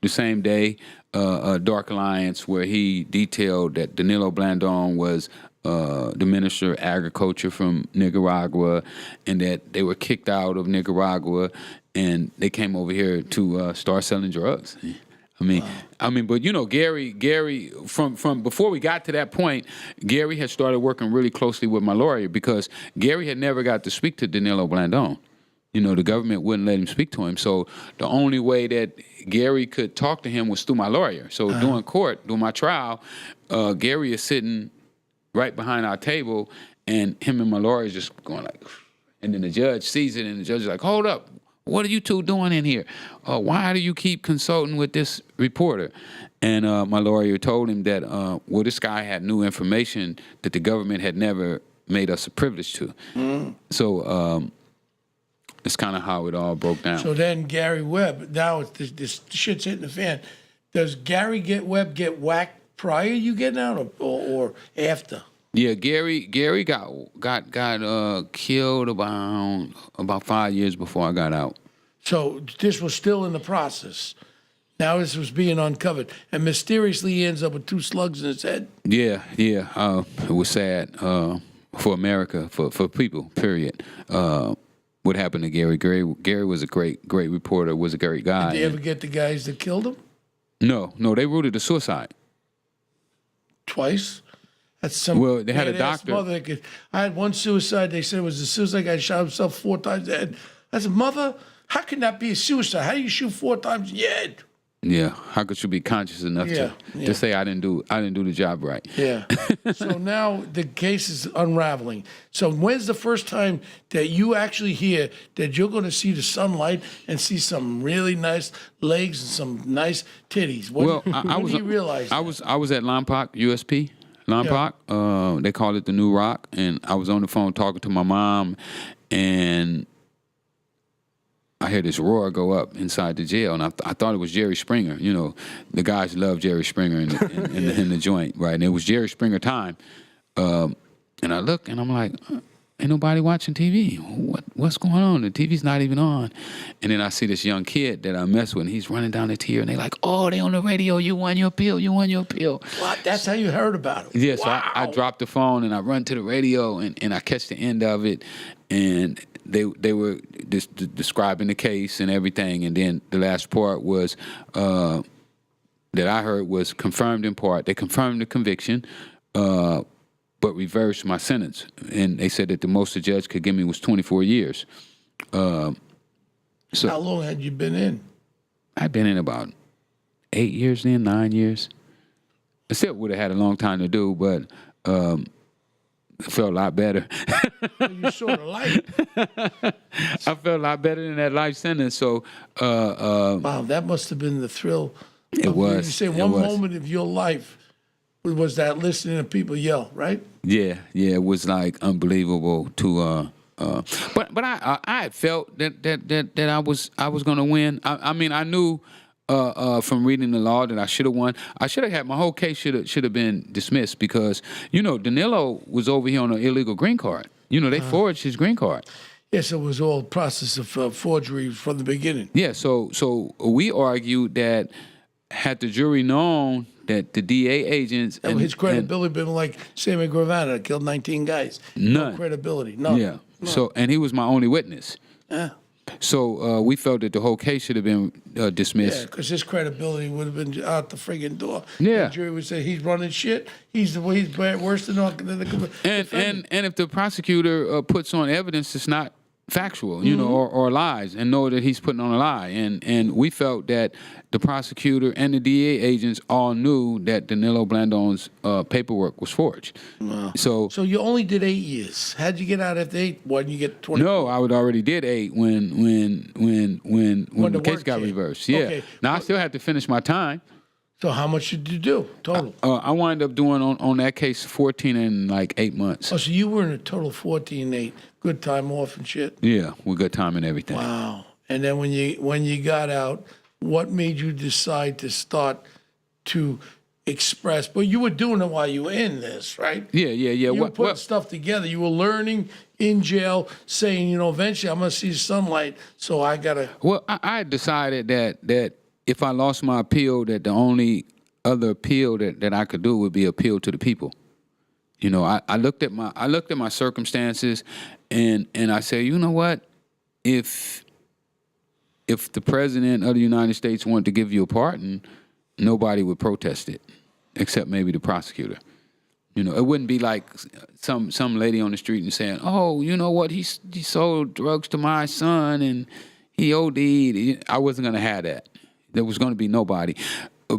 the same day, Dark Alliance, where he detailed that Danilo Blandón was the Minister of Agriculture from Nicaragua, and that they were kicked out of Nicaragua, and they came over here to start selling drugs. I mean, but you know, Gary, from before we got to that point, Gary had started working really closely with my lawyer because Gary had never got to speak to Danilo Blandón. You know, the government wouldn't let him speak to him. So the only way that Gary could talk to him was through my lawyer. So during court, during my trial, Gary is sitting right behind our table, and him and my lawyer is just going like, and then the judge sees it, and the judge is like, hold up, what are you two doing in here? Why do you keep consulting with this reporter? And my lawyer told him that, well, this guy had new information that the government had never made us a privilege to. So it's kind of how it all broke down. So then Gary Webb, now it's this shit's hitting the fan. Does Gary Webb get whacked prior you getting out or after? Yeah, Gary got killed about 5 years before I got out. So this was still in the process. Now this was being uncovered, and mysteriously he ends up with 2 slugs in his head. Yeah. It was sad for America, for people. Period. What happened to Gary? Gary was a great reporter. Was a great guy. Did they ever get the guys that killed him? No. They ruled it a suicide. Twice. That's some. Well, they had a badass doctor. Mother that could, I had one suicide. They said it was a suicide guy shot himself 4 times in the head. I said, mother, how can that be a suicide? How do you shoot 4 times in the head? Yeah. How could you be conscious enough to say I didn't do the job right? Yeah. So now the case is unraveling. So when's the first time that you actually hear that you're going to see the sunlight and see some really nice legs and some nice titties? When do you realize that? I was at Lompoc USP. Lompoc, they call it the New Rock, and I was on the phone talking to my mom, and I heard this roar go up inside the jail, and I thought it was Jerry Springer. You know, the guys love Jerry Springer in the joint, right? And it was Jerry Springer time. And I look, and I'm like, ain't nobody watching TV. What's going on? The TV's not even on. And then I see this young kid that I mess with, and he's running down the tier, and they like, oh, they on the radio. You won your appeal. You won your appeal. What? That's how you heard about it? Yeah, so Wow. I dropped the phone, and I run to the radio, and I catch the end of it, and they were describing the case and everything, and then the last part was that I heard was confirmed in part. They confirmed the conviction, but reversed my sentence, and they said that the most the judge could give me was 24 years. So How long had you been in? I'd been in about 8 years then, 9 years. I still would have had a long time to do, but it felt a lot better. You sort of like it. I felt a lot better than that life sentence. So, Wow, that must have been the thrill. It of- was. You say It one was. moment of your life was that listening to people yell, right? yeah, it was like unbelievable to. But I had felt that I was gonna win. I mean, I knew from reading the law that I should have won. I should have had my whole case should have been dismissed because Danilo was over here on an illegal green card. They forged his green card. Yes, it was all a process of forgery from the beginning. Yeah, so we argued that had the jury known that the DA agents And his credibility been like Sammy Gravana that killed 19 guys. None. No credibility. None. Yeah. So and he was my only witness. Yeah. So we felt that the whole case should have been dismissed. Yeah, because his credibility would have been out the friggin' door. Yeah. The jury would say he's running shit. He's worse than the And if the prosecutor puts on evidence that's not factual, or lies, and know that he's putting on a lie, and we felt that the prosecutor and the DA agents all knew that Danilo Blandon's paperwork was forged. Wow. So you only did 8 years. How'd you get out after 8? Why didn't you get 20? no, I would already did 8 when the the case work got came. reversed. Yeah. Okay. Now I still have to finish my time. So how much did you do total? I wound up doing on that case 14 and like 8 months. Oh, so you were in a total 14-8. Good time off and shit. Yeah, with good time and everything. Wow. And then when you got out, what made you decide to start to express? But you were doing it while you were in this, right? Yeah. You were putting stuff together. You were learning in jail, saying, eventually I'm going to see sunlight, so I got to... Well, I decided that if I lost my appeal, that the only other appeal that I could do would be appeal to the people. I looked at my circumstances, and I said, you know what? If the president of the United States wanted to give you a pardon, nobody would protest it, except maybe the prosecutor. You know, it wouldn't be like some lady on the street and saying, "Oh, you know what? He sold drugs to my son and he OD'd." I wasn't gonna have that. There was gonna be nobody.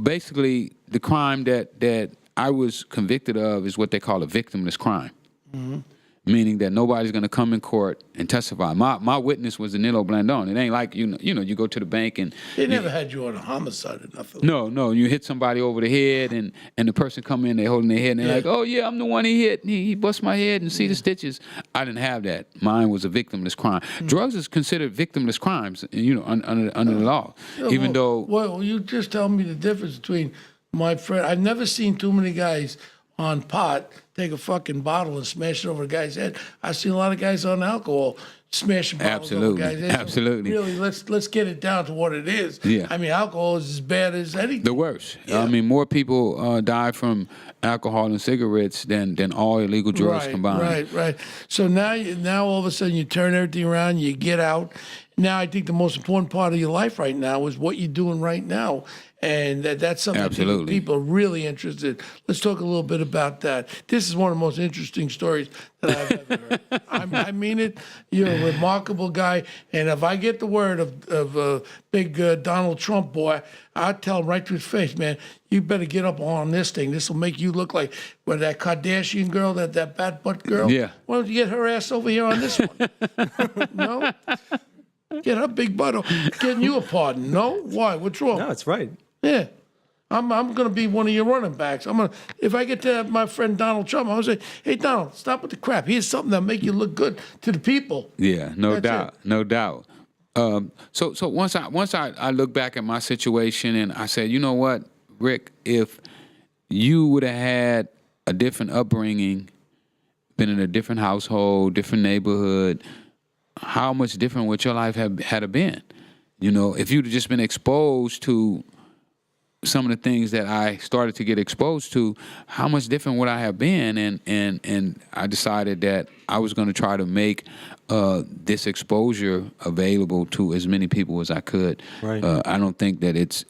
Basically, the crime that I was convicted of is what they call a victimless crime. Mm-hmm. Meaning that nobody's going to come in court and testify. My witness was Danilo Blandon. It ain't like, you go to the bank and... They never had you on a homicide or nothing. No. You hit somebody over the head and the person come in, they holding their head and they're like, "Oh, yeah, I'm the one he hit. He bust my head and see the stitches." I didn't have that. Mine was a victimless crime. Mm-hmm. Drugs is considered victimless crimes, under the law. Even though... Well, you just tell me the difference between my friend... I've never seen too many guys on pot take a fucking bottle and smash it over a guy's head. I've seen a lot of guys on alcohol smashing bottles over guys' heads. Absolutely. Really, let's get it down to what it is. Yeah. I mean, alcohol is as bad as anything. The worst. Yeah. I mean, more people die from alcohol and cigarettes than all illegal drugs combined. Right. So now all of a sudden you turn everything around, you get out. Now I think the most important part of your life right now is what you're doing right now. And that's something that people are really interested in. Let's talk a little bit about that. This is one of the most interesting stories that I've ever heard. I mean it. You're a remarkable guy. And if I get the word of big Donald Trump boy, I'll tell him right to his face, man, you better get up on this thing. This will make you look like that Kardashian girl, that bad butt girl. Yeah. Why don't you get her ass over here on this one? No? Get her big butt. Getting you a pardon. No? Why? What's wrong? No, it's right. Yeah. I'm going to be one of your running backs. If I get to my friend Donald Trump, I'm going to say, "Hey, Donald, stop with the crap. Here's something that'll make you look good to the people." Yeah, no doubt. So once I look back at my situation and I said, you know what, Rick, if you would have had a different upbringing, been in a different household, different neighborhood, how much different would your life had been? If you'd have just been exposed to some of the things that I started to get exposed to, how much different would I have been? And I decided that I was going to try to make this exposure available to as many people as I could. Right. I don't think that it's.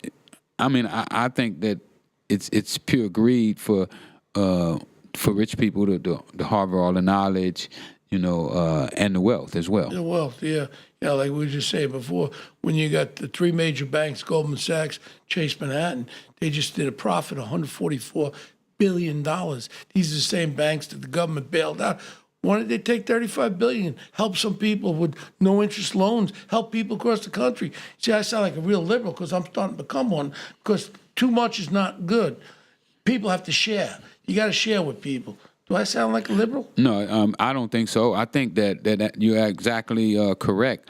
I mean, I think that it's pure greed for rich people to harbor all the knowledge, and the wealth as well. The wealth, yeah. Yeah, like we were just saying before, when you got the three major banks, Goldman Sachs, Chase Manhattan, they just did a profit of $144 billion. These are the same banks that the government bailed out. Why did they take $35 billion, help some people with no interest loans, help people across the country? See, I sound like a real liberal because I'm starting to become one, because too much is not good. People have to share. You got to share with people. Do I sound like a liberal? No, I don't think so. I think that you're exactly correct.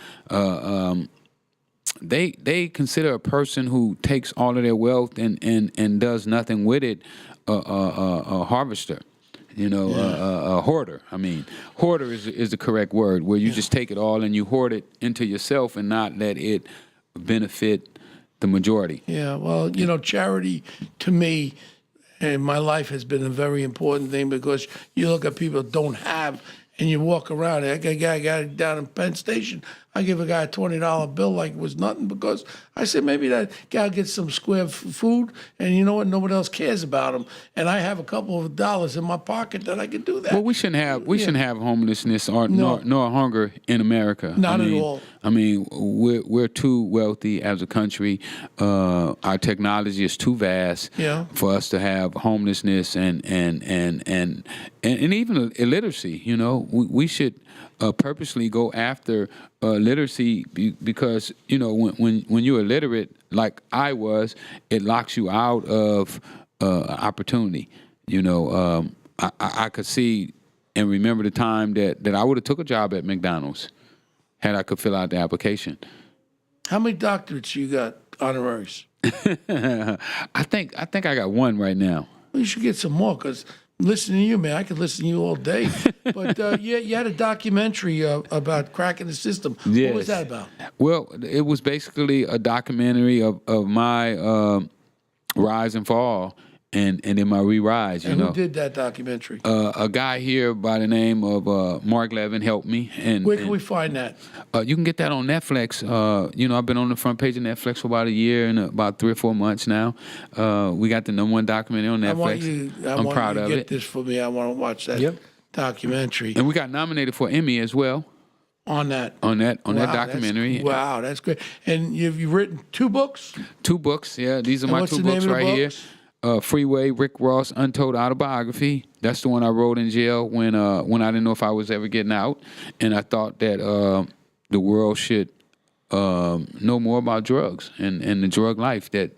They consider a person who takes all of their wealth and does nothing with it a harvester. A hoarder. I mean, hoarder is the correct word, where you just take it all and you hoard it into yourself and not let it benefit the majority. Yeah, well, charity to me in my life has been a very important thing, because you look at people that don't have, and you walk around. I got a guy down in Penn Station. I give a guy a $20 bill like it was nothing, because I said maybe that guy gets some square food, and you know what? Nobody else cares about him. And I have a couple of dollars in my pocket that I can do that. Well, we shouldn't have homelessness nor hunger in America. Not at all. I mean, we're too wealthy as a country. Our technology is too vast for us to have homelessness and even illiteracy. We should purposely go after literacy, because when you're illiterate, like I was, it locks you out of opportunity. I could see and remember the time that I would have took a job at McDonald's had I could fill out the application. How many doctorates you got, honoraries? I think I got one right now. Well, you should get some more, because listening to you, man, I could listen to you all day. But you had a documentary about cracking the system. Yes. What was that about? Well, it was basically a documentary of my rise and fall and in my re-rise, you And know. who did that documentary? A guy here by the name of Mark Levin helped me. And Where can we find that? you can get that on Netflix. You know, I've been on the front page of Netflix for about a year and about 3 or 4 months now. We got the #1 documentary on Netflix. I'm proud of get it. this for me. I want to watch that Yep. documentary And we got nominated for Emmy as well on that. on that Wow, documentary. Wow, that's great. And you've written 2 books? 2 books, yeah. These are And my what's 2 the name books of the right books? here. Freeway, Rick Ross, Untold Autobiography. That's the one I wrote in jail when I didn't know if I was ever getting out, and I thought that the world should know more about drugs and the drug life that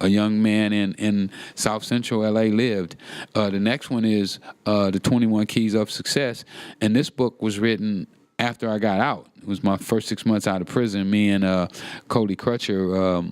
a young man in South Central LA lived. The next one is the 21 Keys of Success, and this book was written after I got out. It was my first 6 months out of prison. Me and Cody Crutcher,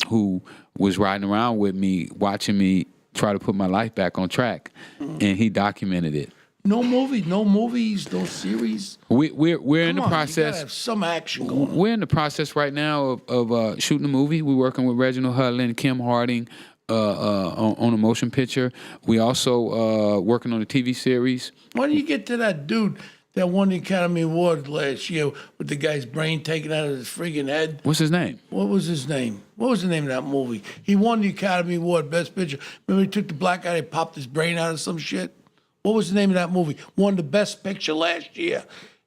who was riding around with me, watching me try to put my life back on track, and he documented it. No movies, no series. We're in the Come on, you gotta process. have some action going on. We're in the process right now of shooting a movie. We're working with Reginald Hudlin and Kim Harding on a motion picture. We also working on a TV series. Why don't you get to that dude that won the Academy Award last year with the guy's brain taken out of his friggin' head? What's his name? What was his name? What was the name of that movie? He won the Academy Award, Best Picture. Remember he took the black guy and popped his brain out of some shit? What was the name of that movie? Won the Best Picture last year.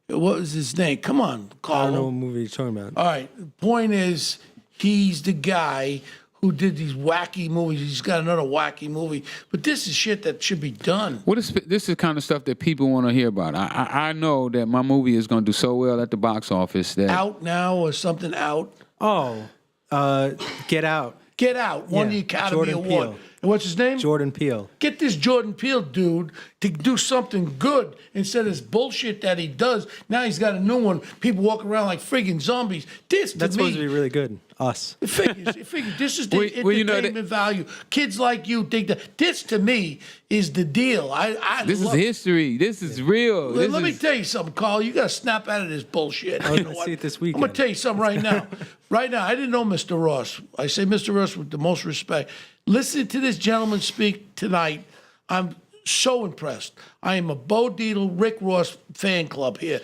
What was his name? Come on, Carlo. I don't know what movie you're talking about. All right. The point is, he's the guy who did these wacky movies. He's got another wacky movie. But this is shit that should be done. This is the kind of stuff that people want to hear about. I know that my movie is going to do so well at the box office that Out now or something out. Oh, Get Out. Get Out. Won Yeah, the Academy Jordan Award. Peele. And what's his name? Jordan Peele. Get this Jordan Peele dude to do something good instead of this bullshit that he does. Now he's got a new one. People walking around like friggin' zombies. This to That's me, supposed to be really good. Us. it figures. This is the Well, you know entertainment value. Kids like you think that. This to me is the deal. this is love, history. This is real. Let me tell you something, Carl. You got to snap out of this bullshit. I was You know gonna what? see it this I'm weekend. going to tell you something right now. Right now, I didn't know Mr. Ross. I say Mr. Ross with the most respect. Listen to this gentleman speak tonight. I'm so impressed. I am a Bo Dietl, Rick Ross fan club here.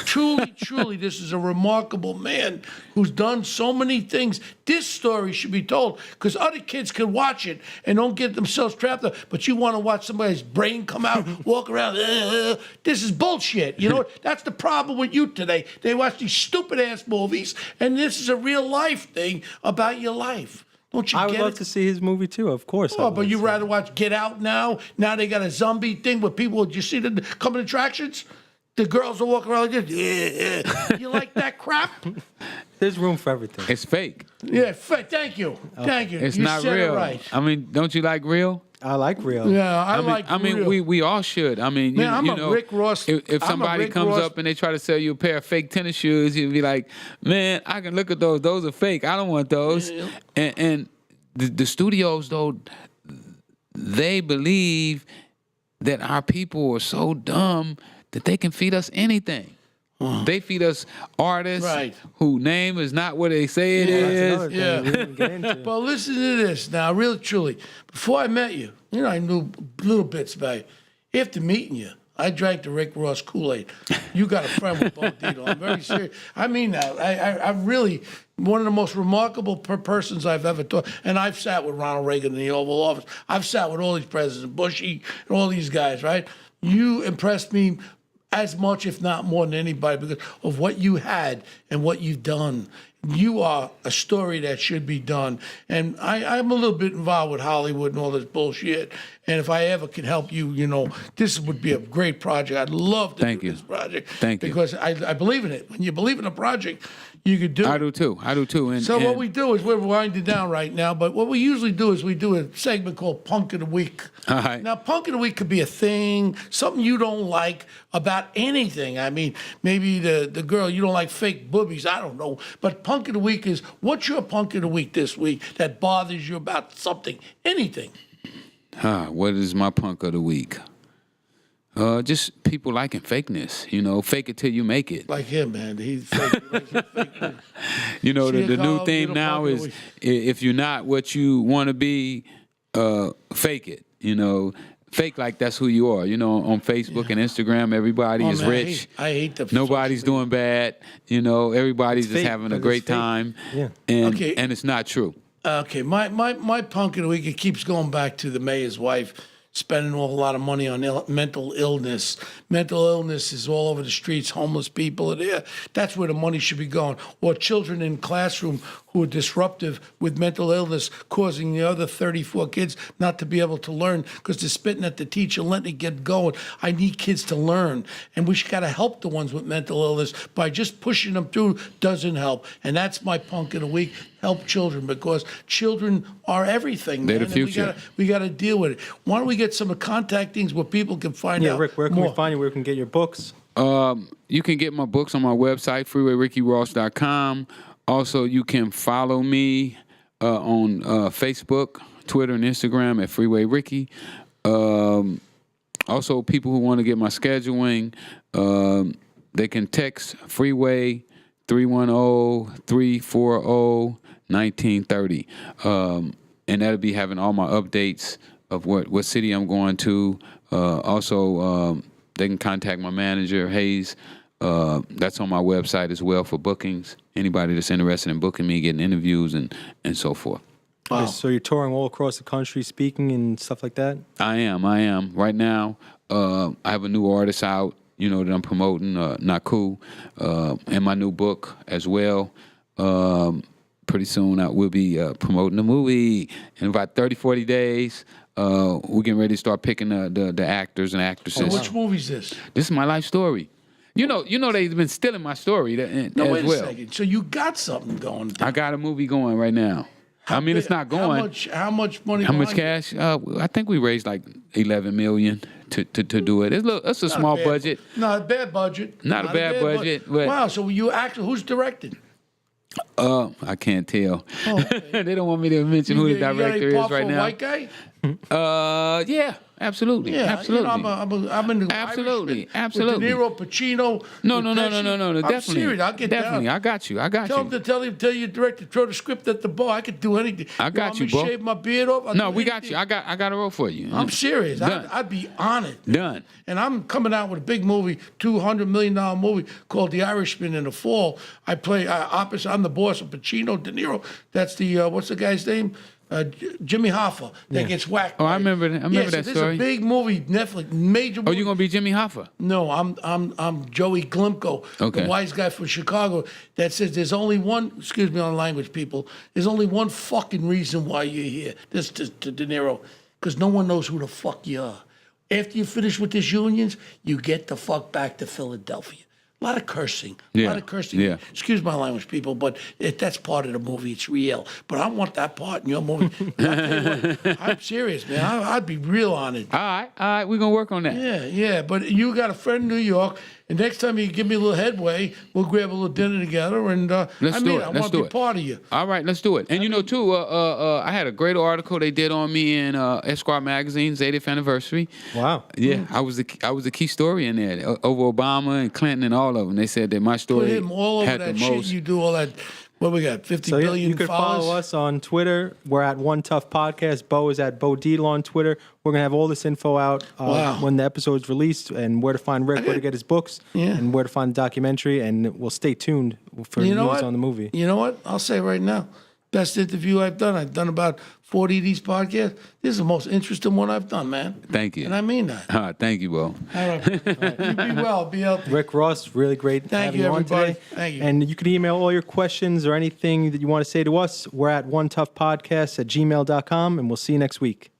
Truly, this is a remarkable man who's done so many things. This story should be told because other kids can watch it and don't get themselves trapped up. But you want to watch somebody's brain come out, walk around. This is bullshit. You know what? That's the problem with youth today. They watch these stupid ass movies, and this is a real life thing about your life. Don't you I would get love it? to see his movie too, of course. Oh, but you rather watch Get Out now? Now they got a zombie thing where people, did you see the coming attractions? The girls are walking around like this. Yeah. You like that crap? There's room for everything. It's fake. Yeah, thank you. Thank you. It's you not said real. It right. I mean, don't you like real? I like real. Yeah, I mean, real. we all should. I mean, Man, I'm you a know, Rick Ross- if I'm a somebody Rick comes Ross- up and they try to sell you a pair of fake tennis shoes, you'd be like, man, I can look at those. Those are fake. I don't want those. Yeah. And the studios, though, they believe that our people are so dumb that they can feed us anything. They feed us artists Right. whose name is not what they say it That's is. another thing Yeah. we didn't get into. But listen to this now, really, truly. Before I met you, I knew little bits about you. After meeting you, I drank the Rick Ross Kool-Aid. You got a friend with Bo Dietl. I'm very serious. I mean that. I really, one of the most remarkable persons I've ever taught. And I've sat with Ronald Reagan in the Oval Office. I've sat with all these presidents, Bushy, and all these guys, right? You impressed me as much, if not more than anybody, because of what you had and what you've done. You are a story that should be done. And I'm a little bit involved with Hollywood and all this bullshit. And if I ever can help you, this would be a great project. I'd love to Thank do you. this project. Thank you. Because I believe in it. When you believe in a project, you could do it. I do too. And, So what and- we do is we're winding down right now, but what we usually do is we do a segment called Punk of the Week. All right. Now, Punk of the Week could be a thing, something you don't like about anything. I mean, maybe the girl, you don't like fake boobies, I don't know. But Punk of the Week is, what's your Punk of the Week this week that bothers you about something, anything? What is my punk of the week? Just people liking fakeness. Fake it till you make it. Like him, man. He's fake. He likes fake You know, See the a new call, theme get a now punk of the is if you're not what you want to be, fake it. Fake like that's who you are. On Facebook and Instagram, everybody is man, rich. I hate the Nobody's social doing bad. Everybody's It's just fake, having a but it's great fake. time. Yeah. And it's not true. Okay, my punk of the week, it keeps going back to the mayor's wife spending a lot of money on mental illness. Mental illness is all over the streets. Homeless people are there. That's where the money should be going. Or children in classroom who are disruptive with mental illness, causing the other 34 kids not to be able to learn because they're spitting at the teacher, letting it get going. I need kids to learn. And we got to help the ones with mental illness. By just pushing them through doesn't help. And that's my punk of the week. Help children, because children are everything. They're man, the future. And we got to deal with it. Why don't we get some contact things where people can find out Rick, where can more? we find you? Where can we get your books? You can get my books on my website, freewayrickyross.com. Also, you can follow me on Facebook, Twitter, and Instagram at Freeway Ricky. Also, people who want to get my scheduling, they can text Freeway 310-340-1930. And that'll be having all my updates of what city I'm going to. Also, they can contact my manager, Hayes. That's on my website as well for bookings. Anybody that's interested in booking me, getting interviews, and so forth. Wow. So you're touring all across the country, speaking and stuff like that? I am. Right now, I have a new artist out, that I'm promoting, Not Cool, and my new book as well. Pretty soon I will be promoting the movie in about 30, 40 days. We're getting ready to start picking the actors and actresses. Which movie's this? This is my life story. They've been stealing my story as Wait well. a second. So you got something going. I got a movie going right now. It's not going. How much money? How much behind cash? I think we raised like $11 million to do it. It's a small budget. Not a bad budget. Not a bad budget, but- wow. So you actually, who's directing? I can't tell. Oh, okay. They don't want me to mention who the You got any director is part right for a now. White guy? Yeah, absolutely. Yeah, Absolutely. I'm in the Absolutely, Irishman absolutely. With De Niro, Pacino. No. I'm Definitely. serious. I'll get Definitely. down. I got you. Tell you director, throw the script at the bar. I could do anything. I got want you, me bro. to shave my beard off? I'll No, do we got anything. you. I got a role for you. I'm serious. Done. I'd be honored. Done. And I'm coming out with a big movie, $200 million movie called The Irishman in the fall. I play opposite. I'm the boss of Pacino, De Niro. That's the what's the guy's name? Jimmy Hoffa that gets whacked. Oh, I remember that. I remember that This story. is a big movie, Netflix, major movie. Oh, you gonna be Jimmy Hoffa? No, I'm Joey Glimko, Okay. the wise guy from Chicago that says there's only one, excuse me on language, people, there's only one fucking reason why you're here. This to De Niro, because no one knows who the fuck you are. After you finish with these unions, you get the fuck back to Philadelphia. A lot of cursing. A Yeah, lot of cursing. yeah. Excuse my language, people, but that's part of the movie. It's real. But I want that part in your movie. I'll tell you what, I'm serious, man. I'd be real honored. All right. We're gonna work on that. Yeah. But you got a friend in New York, and next time you give me a little headway, we'll grab a little dinner together, and Let's do it. I Let's want do to be it. part of you. All right, let's do it. And too, I had a great article they did on me in Esquire magazine's 80th anniversary. Wow. Yeah, I was the key story in there over Obama and Clinton and all of them. They said that my Put story him all over had that the shit. most. You do all that. What we got? 50 So billion you can followers. follow us on Twitter. We're at One Tough Podcast. Bo is at Bo Deedle on Twitter. We're going to have all this info out Wow. when the episode's released, and where to find Rick, where to get his books, Yeah. and where to find the documentary. And we'll stay tuned for You know news what? on the movie. You know what? I'll say right now, best interview I've done. I've done about 40 of these podcasts. This is the most interesting one I've done, man. Thank you. And I mean that. Thank you, Bo. All right. You be well. Be healthy. Rick Ross, really great Thank having you, you on everybody. today. Thank you. And you can email all your questions or anything that you want to say to us. We're at onetoughpodcast@gmail.com, and we'll see you next week.